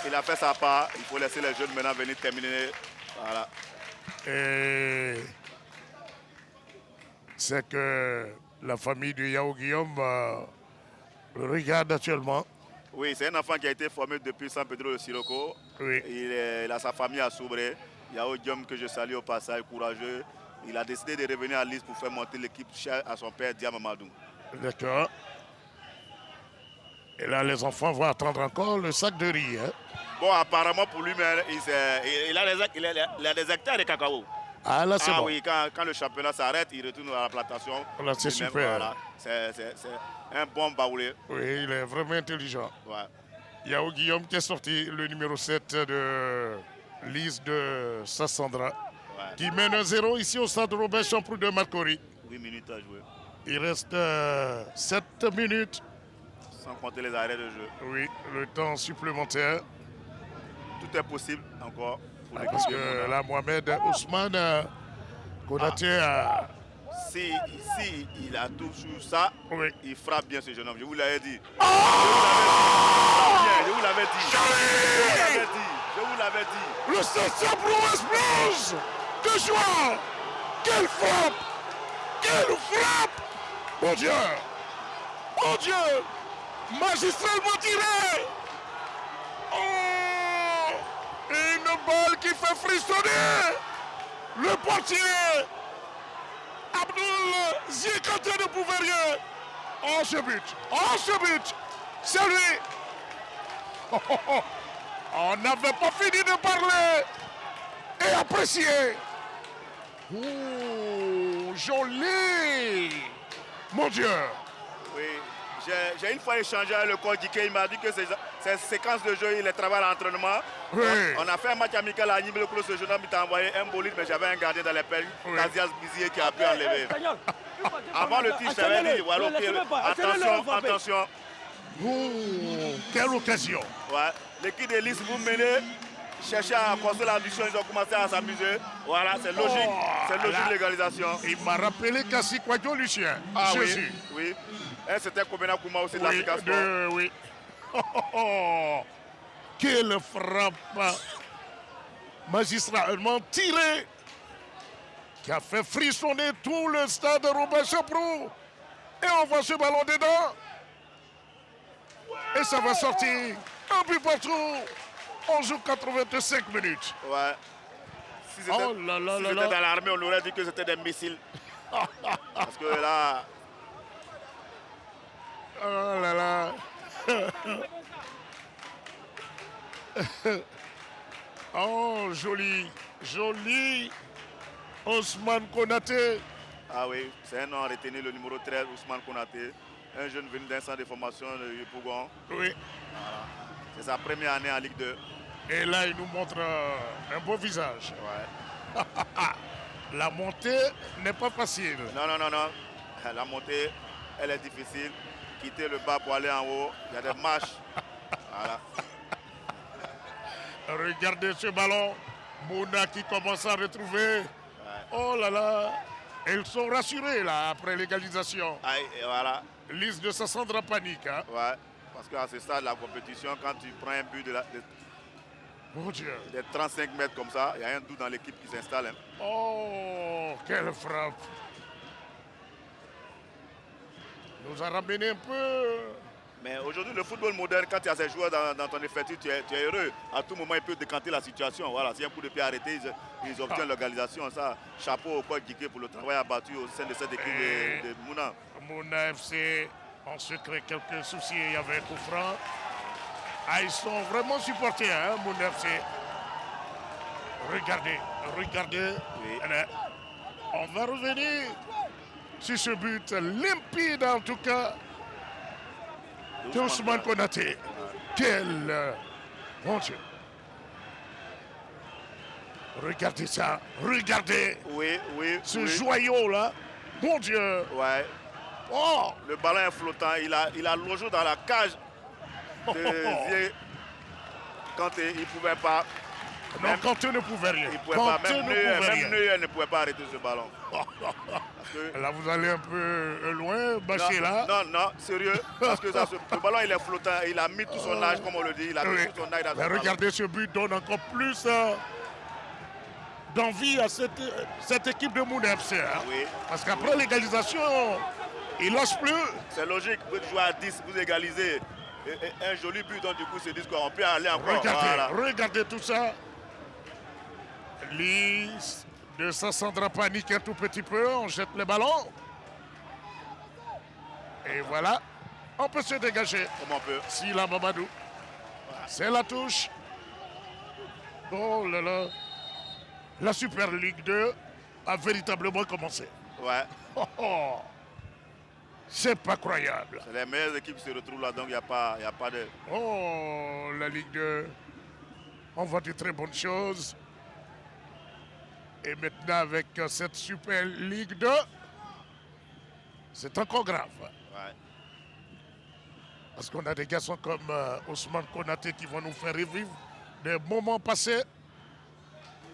il a fait sa part. Il faut laisser les jeunes maintenant venir terminer. Voilà. Et c'est que la famille de Yao Guillaume le regarde actuellement. Oui, c'est un enfant qui a été formé depuis San Pedro de Sirocco. Oui. Il a sa famille à Soubré. Yao Diom que je salue au passage, courageux. Il a décidé de revenir à Lise pour faire monter l'équipe chère à son père Diam Amadou. D'accord. Et là, les enfants vont attendre encore le sac de riz. Hein. Bon, apparemment pour lui, il a des hectares de cacao. Ah, là, c'est bon. Oui, quand le championnat s'arrête, il retourne à la plantation. Là, c'est Lui-même, super. Voilà. C'est un bon baoulé. Oui, il est vraiment intelligent. Ouais. Yao Guillaume qui est sorti, le numéro 7 de Lise de Sassandra, Ouais. qui mène 1-0 ici au stade Robert Champrou de Marcory. 8 minutes à jouer. Il reste 7 minutes. Sans compter les arrêts de jeu. Oui, le temps supplémentaire. Tout est possible encore pour l'équipe Parce de que Mouna. là, Mohamed Ousmane Konaté a... Si il a tout sur ça, Oui. il frappe bien ce jeune homme. Je vous l'avais dit. Je vous l'avais dit. Je vous l'avais dit. Le Sassandra explose de joie. Quelle frappe! Quelle frappe! Mon Dieu! Mon Dieu! Magistralement tiré! Oh! Et une balle qui fait frissonner le portier Abdoul Zikante de Pouverier. Oh, ce but! Oh, ce but! C'est lui! Oh, oh, oh. On n'avait pas fini de parler et apprécier. Oh, joli! Mon Dieu! Oui. J'ai une fois échangé avec le coach Dike. Il m'a dit que ces séquences de jeu, il les travaille à l'entraînement. Oui. On a fait un match amical à Nîmes. Le club, ce jeune homme, il t'a envoyé un bolide, mais j'avais un gardien dans les pelles, Oui. Kazias Bizier, qui a pu enlever. Avant le tir, je t'avais dit, voilà, ok, attention, attention. Oh, quelle occasion! Ouais. L'équipe de Lys, vous menez, cherchez à construire l'ambition, ils ont commencé à s'amuser. Voilà, c'est logique, Oh, c'est logique là. l'égalisation. Il m'a rappelé Kassi Kwadjo Lucien. Ah Jésus. oui, oui. Et c'était Kobena Kouma aussi de Oui, l'Africa Sport. oui. Oh, oh, oh. Quelle frappe magistralement tirée qui a fait frissonner tout le stade Robert Champrou. Et on voit ce ballon dedans. Et ça va sortir un but partout. On joue 85 minutes. Ouais. Si c'était Oh là là si là c'était là. dans l'armée, on aurait dit que c'était des missiles. Parce que là, Oh là là. Oh, joli, joli. Ousmane Konaté. ah oui, c'est un nom à retenir, le numéro 13, Ousmane Konaté. Un jeune venu d'un centre de formation de Yopougon. Oui, C'est sa première année en Ligue 2. Et là, il nous montre un beau visage. Ouais. La montée n'est pas facile. Non, non, non, non. La montée, elle est difficile. Quitter le bas pour aller en haut, il y a des marches. Voilà. Regardez ce ballon. Mouna qui commence à retrouver. Ouais. Oh là là. Et ils sont rassurés là après l'égalisation. Aïe, et voilà. Lise de Sassandra panique. Hein? Ouais. Parce qu'à ce stade de la compétition, quand tu prends un but de Mon Dieu. des 35 mètres comme ça, il y a un doute dans l'équipe qui s'installe. Hein. Oh, quelle frappe. Nous a ramené un peu. Mais aujourd'hui, le football moderne, quand tu as ces joueurs dans ton effectif, tu es heureux. À tout moment, ils peuvent décanter la situation. Voilà, si un coup de pied arrêté, ils obtiennent l'organisation. Ça, chapeau au quoi Guiqué pour le travail abattu au sein de cette équipe de Mouna. Mouna FC, en secret, quelques soucis. Il y avait un coup franc. Ah, ils sont vraiment supportés, hein, Mouna FC. Regardez, regardez. Oui. On va revenir sur ce but limpide, en tout cas. Ousmane Konaté. Quel... Mon Dieu. Regardez ça. Regardez. Oui, oui. Ce joyau-là. Mon Dieu. Ouais. Oh. Le ballon est flottant. Il a logé dans la cage de Vieux. Quand il ne pouvait pas. Non, quand il ne pouvait rien. Il pouvait pas. Même Neuer ne pouvait pas arrêter ce ballon. Là, vous allez un peu loin, Bachir, là. Non, non, sérieux. Parce que le ballon, il est flottant. Il a mis tout son âge, comme on le dit. Il a mis tout son âge dans ce ballon. Regardez, ce but donne encore plus d'envie à cette équipe de Mouna FC. Hein? Oui. Parce qu'après l'égalisation, il lâche plus. C'est logique. Vous jouez à 10, vous égalisez. Et un joli but, donc du coup, c'est dit qu'on peut aller encore. Regardez, voilà. Regardez tout ça. Lise de Sassandra panique un tout petit peu, on jette le ballon. Et voilà, on peut se dégager. Comment on peut? Sila Mamadou. C'est la touche. Oh là là. La Super Ligue 2 a véritablement commencé. Ouais. Oh, oh. C'est pas croyable. C'est les meilleures équipes qui se retrouvent là, donc il n'y a pas de... Oh, la Ligue 2. On voit de très bonnes choses. Et maintenant, avec cette Super Ligue 2, c'est encore grave. Ouais. Parce qu'on a des garçons comme Ousmane Konaté qui vont nous faire revivre des moments passés.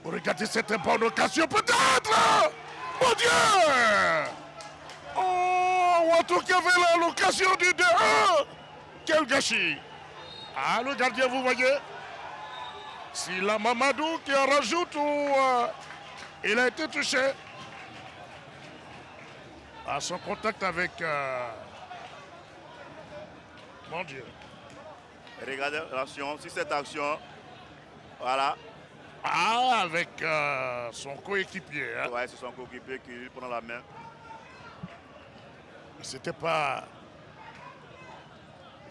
Regardez cette bonne occasion, peut-être! Mon Dieu! Oh, Watou qui avait l'occasion du 2-1! Quel gâchis! Ah, le gardien, vous voyez? C'est la Mamadou qui en rajoute ou... il a été touché à son contact avec... Mon Dieu. Regardez l'action, si cette action, voilà. Ah, avec son coéquipier. Hein. Ouais, c'est son coéquipier qui lui prend la main. C'était pas...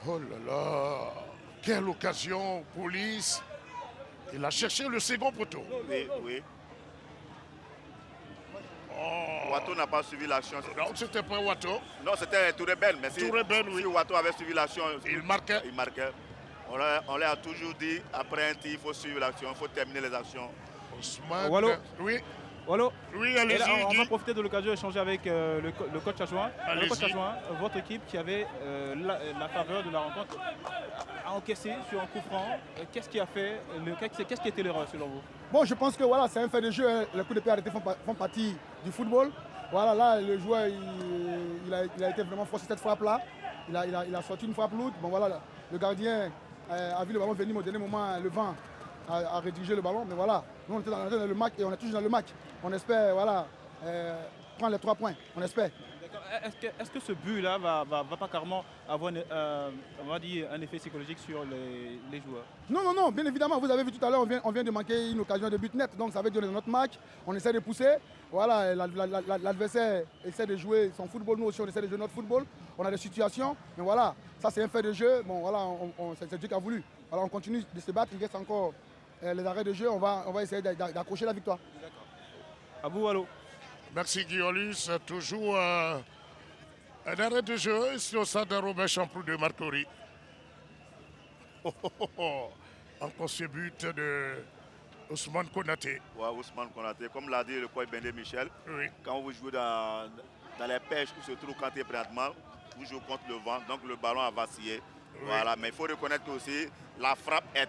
Oh là là. Quelle occasion, police. Il a cherché le second poteau. Oui, oui. Oh. Watou n'a pas suivi l'action. Non, c'était pas Watou. Non, c'était Touré Ben. Mais si, Touré Ben, oui. si Watou avait suivi l'action, Il marquait. Il marquait. On leur a toujours dit, après un tir, il faut suivre l'action, il faut terminer les actions. Ousmane. Wallo. Oui. Wallo. Oui, Et là, allez-y. on va profiter de l'occasion d'échanger avec le coach adjoint. Le coach Allez-y. adjoint, votre équipe qui avait la faveur de la rencontre a encaissé sur un coup franc. Qu'est-ce qui a fait qu'est-ce qui était l'erreur selon vous? Bon, je pense que voilà, c'est un fait de jeu. Hein. Les coups de pied arrêtés font partie du football. Voilà, là, le joueur, il a été vraiment forcé cette frappe-là. Il a sorti une frappe lourde. Bon, voilà, le gardien a vu le ballon venir au dernier moment, le vent a redirigé le ballon. Mais voilà, nous, on était dans le match et on est toujours dans le match. On espère, voilà, prendre les 3 points. On espère. Est-ce que ce but-là va pas carrément avoir on va dire, un effet psychologique sur les joueurs? Non, bien évidemment. Vous avez vu tout à l'heure, on vient de manquer une occasion de but net. Donc ça veut dire que dans notre match, on essaie de pousser. Voilà, l'adversaire essaie de jouer son football. Nous aussi, on essaie de jouer notre football. On a des situations. Mais voilà, ça c'est un fait de jeu. Bon, voilà, c'est Dieu qui a voulu. Alors on continue de se battre. Il reste encore les arrêts de jeu. On va essayer d'accrocher la victoire. D'accord. À vous, Wallo. Merci Guillaume. Toujours un arrêt de jeu ici au stade de Robert Champrou de Marcory. Encore ce but de Ousmane Konaté. Ouais, Ousmane Konaté. Comme l'a dit le coach Bendé Michel, Oui. quand vous jouez dans les pêches où se trouve Kanté présentement, vous jouez contre le vent, donc le ballon a vacillé. Oui. Voilà, mais il faut reconnaître aussi la frappe est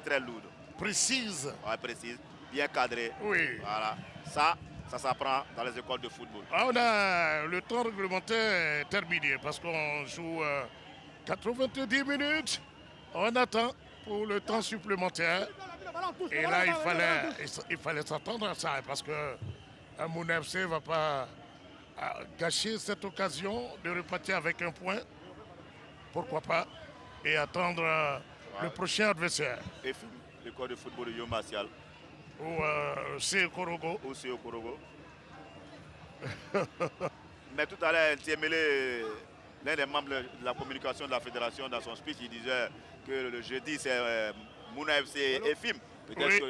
très lourde. Précise. Ouais, précise, bien cadrée. Oui. Voilà, ça s'apprend dans les écoles de football. Ah, on a le temps réglementaire terminé parce qu'on joue 90 minutes. On attend pour le temps supplémentaire. Et là, il fallait s'attendre à ça parce que Mouna FC ne va pas gâcher cette occasion de repartir avec un point. Pourquoi pas? Et attendre le prochain adversaire. Et l'école de football de Yo Martial. Ou C. Korogo. Ou C. Korogo. Mais tout à l'heure, Tiemele, l'un des membres de la communication de la fédération, dans son speech, il disait que le jeudi, c'est Mouna FC et FIM. Oui.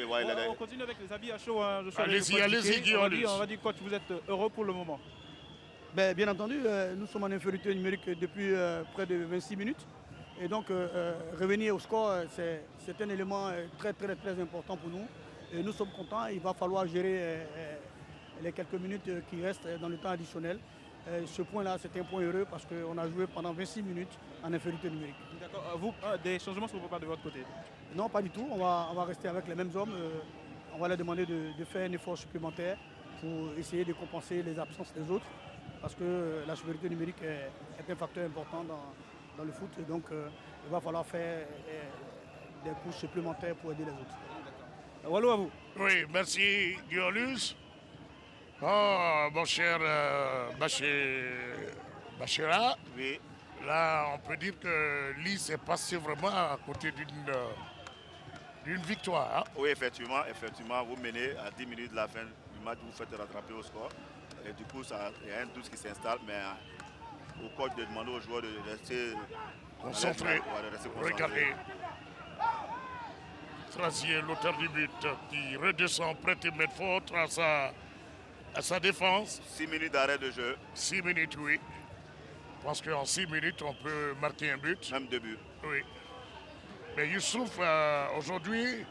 On continue avec les habits à chaud. Hein. Allez-y, Guillaume. On va dire, coach, vous êtes heureux pour le moment. Ben, bien entendu, nous sommes en infériorité numérique depuis près de 26 minutes. Et donc, revenir au score, c'est un élément très important pour nous. Et nous sommes contents. Il va falloir gérer les quelques minutes qui restent dans le temps additionnel. Ce point-là, c'est un point heureux parce qu'on a joué pendant 26 minutes en infériorité numérique. D'accord. Vous, des changements ne sont pas de votre côté? Non, pas du tout. On va rester avec les mêmes hommes. On va leur demander de faire un effort supplémentaire pour essayer de compenser les absences des autres. Parce que la supériorité numérique est un facteur important dans le foot. Et donc, il va falloir faire des couches supplémentaires pour aider les autres. Wallo à vous. Oui, merci Giolus. Oh, mon cher Bachira. Oui. Là, on peut dire que Lys est passé vraiment à côté d'une victoire. Hein? Oui, effectivement, vous menez à 10 minutes de la fin du match, vous faites rattraper au score. Et du coup, il y a un doute qui s'installe, mais au coach de demander aux joueurs de rester concentrés. Regardez. Trazier, l'auteur du but, qui redescend prêt et mettre faute à sa défense. 6 minutes d'arrêt de jeu. 6 minutes, oui. Je pense qu'en 6 minutes, on peut marquer un but. Même 2 buts. Oui. Mais Youssouf, aujourd'hui,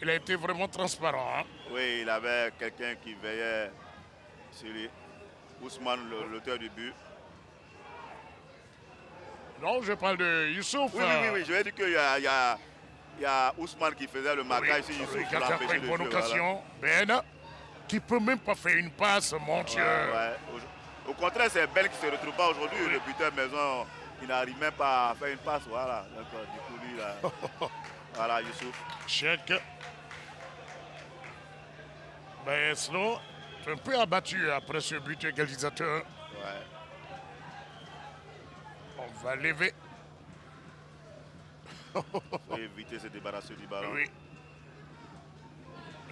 il a été vraiment transparent. Hein? Oui, il avait quelqu'un qui veillait sur lui. Ousmane, l'auteur du but. Non, je parle de Youssouf. Oui, je vais dire qu'il y a Ousmane qui faisait le marquage sur Youssouf. Il a fait une bonne occasion. Voilà. Ben, qui peut même pas faire une passe, mon Dieu. Ouais. Au contraire, c'est Ben qui ne se retrouve pas aujourd'hui. Oui. Le buteur maison, il n'arrive même pas à faire une passe. Voilà. Donc, du coup, lui, là. Voilà, Youssouf. Chèque. Ben, sinon, un peu abattu après ce but égalisateur. Ouais. On va lever. Il faut éviter de se débarrasser du ballon. Oui.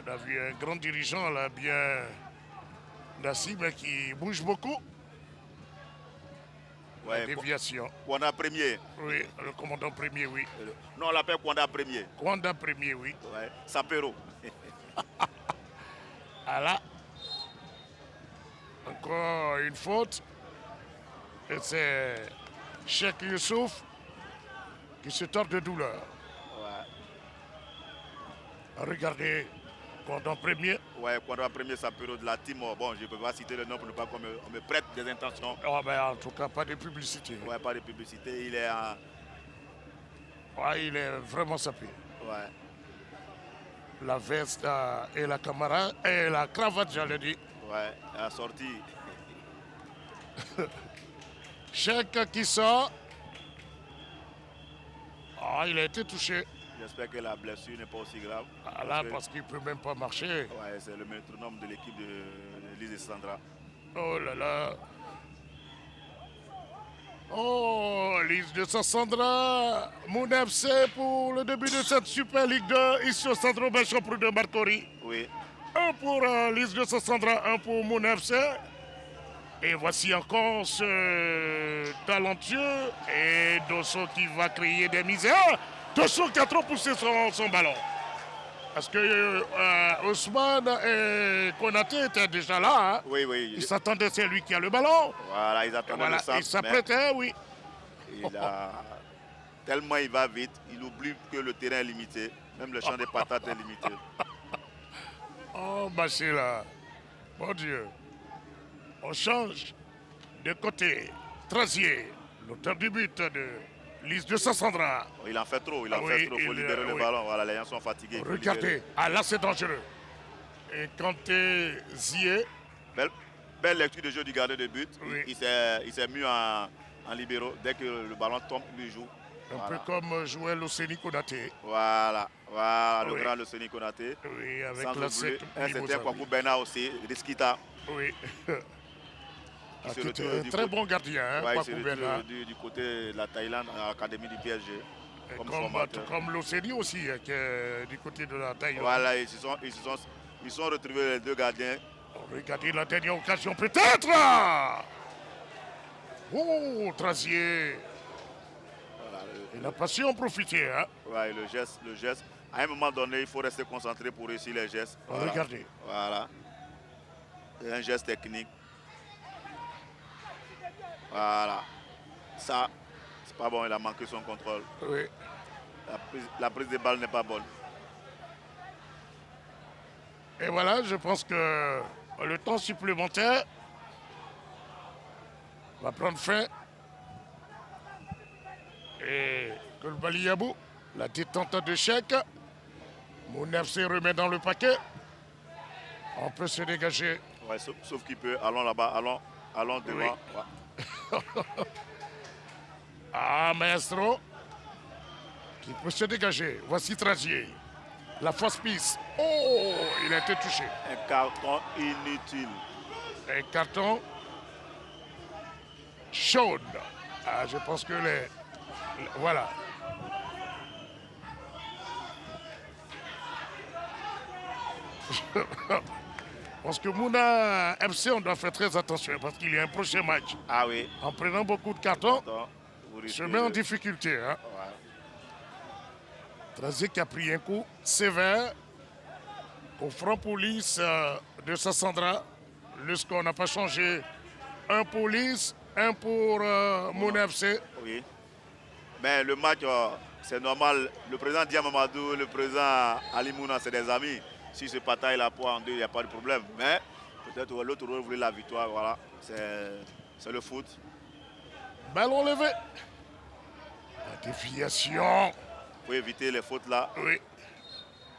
On a vu un grand dirigeant là, bien assis, mais qui bouge beaucoup. Ouais, la déviation. Kwanda Premier. Oui, le commandant Premier, oui. Non, on l'appelle Kwanda Premier. Kwanda Premier, oui. Ouais, Sapero. Voilà. Encore une faute. Et c'est Cheikh Youssouf qui se tord de douleur. Ouais. Regardez, Kwanda Premier. Ouais, Kwanda Premier, Sapero de la team. Bon, je ne peux pas citer le nom pour ne pas qu'on me prête des intentions. Oh, ben, en tout cas, pas de publicité. Ouais, pas de publicité. Il est en... Ouais, il est vraiment sapé. Ouais. La veste et la camarade et la cravate, j'allais dire. Ouais, à la sortie. Cheikh qui sort. Ah, il a été touché. J'espère que la blessure n'est pas aussi grave. Ah, là, parce qu'il ne peut même pas marcher. Ouais, c'est le métronome de l'équipe de Lys et Sandra. Oh là là. Oh, Lys de Sandra. Mouna FC pour le début de cette Super Ligue 2. Ici au centre Robert Champrou de Marcory. Oui. Un pour Lys de Sandra, un pour Mouna FC. Et voici encore ce talentueux et Dosso qui va créer des misères. Dosso qui a trop poussé son ballon. Parce que Ousmane et Konaté étaient déjà là. Hein. Oui, oui. Ils s'attendaient, c'est lui qui a le ballon. Voilà, ils attendaient le centre. Ils s'apprêtaient, oui. tellement il va vite, il oublie que le terrain est limité. Même le champ des patates est limité. Oh, Bachela, mon Dieu. On change de côté. Trazier, l'auteur du but de Lys de Sassandra. Il en fait trop, il en fait trop. Il faut libérer le ballon. Voilà, les gens sont fatigués. Regardez, là c'est dangereux. Et Kanté Zié. Belle lecture de jeu du gardien de but. Oui. Il s'est mis en libéraux. Dès que le ballon tombe, il joue. Un peu comme jouait l'Océnie Konaté. Voilà, le grand Loceni Konaté. Oui, avec Sans la oublier 7. un certain Kwaku Bena aussi, Riskita. Oui. Qui C'était un très bon gardien, hein, Kwaku Bena. Du côté de la Thaïlande, à l'académie du PSG. Comme l'Océnie aussi, hein, qui est du côté de la Thaïlande. Voilà, ils sont retrouvés les deux gardiens. Regardez la dernière occasion, peut-être. Oh, Trazier. Voilà, il n'a pas su en profiter. Hein. Ouais, le geste. À un moment donné, il faut rester concentré pour réussir les gestes. Voilà. Regardez. Voilà. C'est un geste technique. Voilà. Ça, c'est pas bon, il a manqué son contrôle. Oui. La prise de balle n'est pas bonne. Et voilà, je pense que le temps supplémentaire va prendre fin. Et Koulibaly Yabou, la détente de chèque. Mon FC remet dans le paquet. On peut se dégager. Ouais, sauf qu'il peut. Allons là-bas, allons devant. Oui. Ouais. Ah, maestro. Qui peut se dégager. Voici Trazier. La fausse piste. Oh, il a été touché. Un carton inutile. Un carton chaud. Ah, je pense que voilà. Parce que Mouna FC, on doit faire très attention parce qu'il y a un prochain match. Ah oui. En prenant beaucoup de cartons, se met en difficulté. Hein. Ouais. Trazier qui a pris un coup sévère au front police de Sassandra. Le score n'a pas changé. Un pour Lys, un pour Mouna FC. Oui. Mais le match, c'est normal. Le président Diamamadou, le président Ali Mouna, c'est des amis. Si ce bataille la poire en deux, il n'y a pas de problème. Mais peut-être l'autre voulait la victoire. Voilà. C'est le foot. Ballon levé. La déviation. Il faut éviter les fautes là. Oui.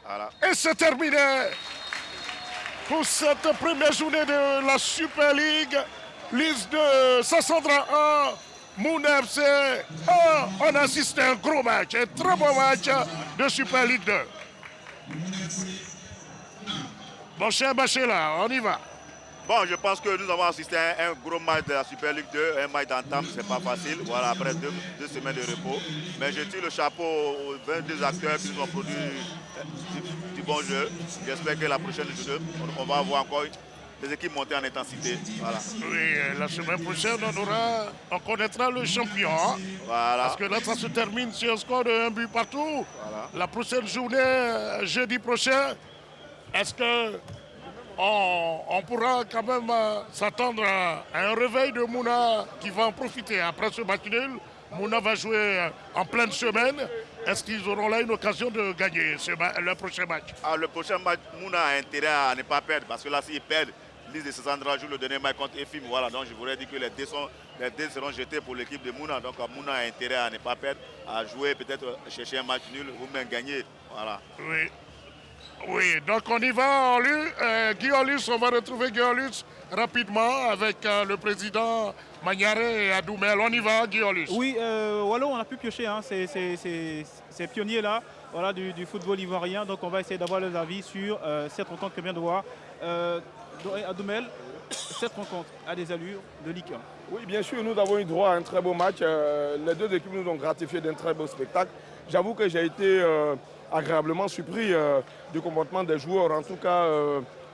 Voilà. Et c'est terminé pour cette première journée de la Super League. Lys de Sassandra 1, Mouna FC 1. On assiste à un gros match, un très bon match de Super League 2. Mon cher Bachela, on y va. Bon, je pense que nous avons assisté à un gros match de la Super League 2, un match d'entame, c'est pas facile, voilà, après deux semaines de repos. Mais je tire le chapeau aux 22 acteurs qui nous ont produit du bon jeu. J'espère que la prochaine journée, on va avoir encore des équipes montées en intensité. Voilà. Oui, la semaine prochaine, on connaîtra le champion. Hein? Voilà. Parce que là, ça se termine sur un score de 1 but partout. Voilà. La prochaine journée, jeudi prochain, est-ce que on pourra quand même s'attendre à un réveil de Mouna qui va en profiter après ce match nul? Mouna va jouer en pleine semaine. Est-ce qu'ils auront là une occasion de gagner le prochain match? Alors, le prochain match, Mouna a intérêt à ne pas perdre. Parce que là, s'ils perdent, Lys de Sassandra joue le dernier match contre EFIM. Voilà, donc je voudrais dire que les dés seront jetés pour l'équipe de Mouna. Donc Mouna a intérêt à ne pas perdre, à jouer, peut-être chercher un match nul ou même gagner. Voilà. Oui. Oui, donc on y va, Guy Olus, on va retrouver Guy Olus rapidement avec le président Magnaré et Adoumel. On y va, Guy Olus. Oui, Wallo, on a pu piocher ces pionniers-là, voilà, du football ivoirien. Donc on va essayer d'avoir leurs avis sur cette rencontre que vient de voir Adoumel. Cette rencontre a des allures de Ligue 1. Oui, bien sûr, nous avons eu droit à un très beau match. Les deux équipes nous ont gratifié d'un très beau spectacle. J'avoue que j'ai été agréablement surpris du comportement des joueurs. En tout cas,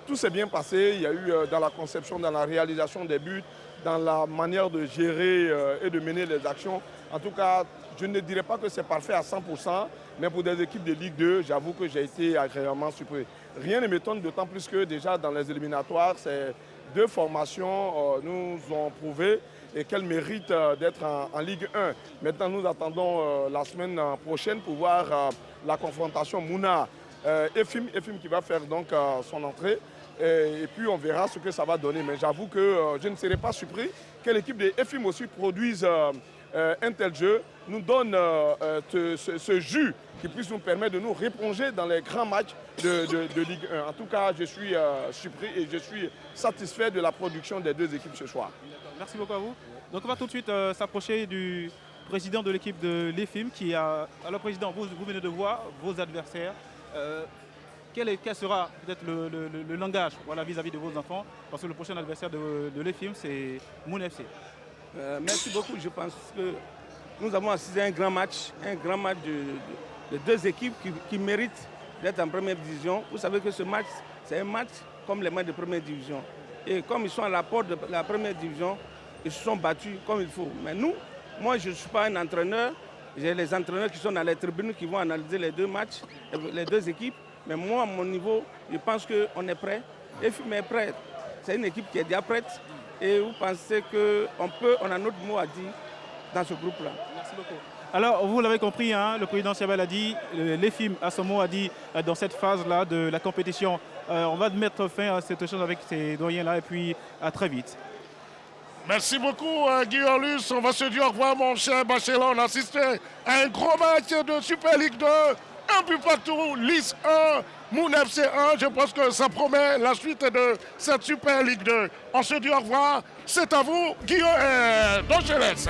tout s'est bien passé. Il y a eu dans la conception, dans la réalisation des buts, dans la manière de gérer et de mener les actions. En tout cas, je ne dirais pas que c'est parfait à 100%, mais pour des équipes de Ligue 2, j'avoue que j'ai été agréablement surpris. Rien ne m'étonne, d'autant plus que déjà dans les éliminatoires, c'est deux formations nous ont prouvé et qu'elles méritent d'être en Ligue 1. Maintenant, nous attendons la semaine prochaine pour voir la confrontation Mouna-Efim qui va faire donc son entrée. Et puis on verra ce que ça va donner. Mais j'avoue que je ne serais pas surpris que l'équipe de Efim aussi produise un tel jeu, nous donne ce jus qui puisse nous permettre de nous replonger dans les grands matchs de Ligue 1. En tout cas, je suis surpris et je suis satisfait de la production des deux équipes ce soir. Merci beaucoup à vous. Donc on va tout de suite s'approcher du président de l'équipe de l'EFIM qui a... Alors président, vous venez de voir vos adversaires. Quel sera peut-être le langage vis-à-vis de vos enfants? Parce que le prochain adversaire de l'EFIM, c'est Mouna FC. Merci beaucoup. Je pense que nous avons assisté à un grand match de deux équipes qui méritent d'être en première division. Vous savez que ce match, c'est un match comme les matchs de première division. Et comme ils sont à la porte de la première division, ils se sont battus comme il faut. Mais moi je ne suis pas un entraîneur. J'ai les entraîneurs qui sont dans les tribunes qui vont analyser les deux matchs, les deux équipes. Mais moi, à mon niveau, je pense qu'on est prêt. EFIM est prêt. C'est une équipe qui est déjà prête. Et vous pensez qu'on a notre mot à dire dans ce groupe-là. Merci beaucoup. Alors, vous l'avez compris, hein, le président Siabel a dit, l'EFIM a son mot à dire dans cette phase-là de la compétition. On va mettre fin à cette échange avec ces doyens-là et puis à très vite. Merci beaucoup, Guillaume Luce. On va se dire au revoir, mon cher Bachelot. On a assisté à un gros match de Super Ligue 2. Un but partout, Lys 1, Mouna FC 1. Je pense que ça promet la suite de cette Super Ligue 2. On se dit au revoir. C'est à vous, Guillaume. Donc je laisse.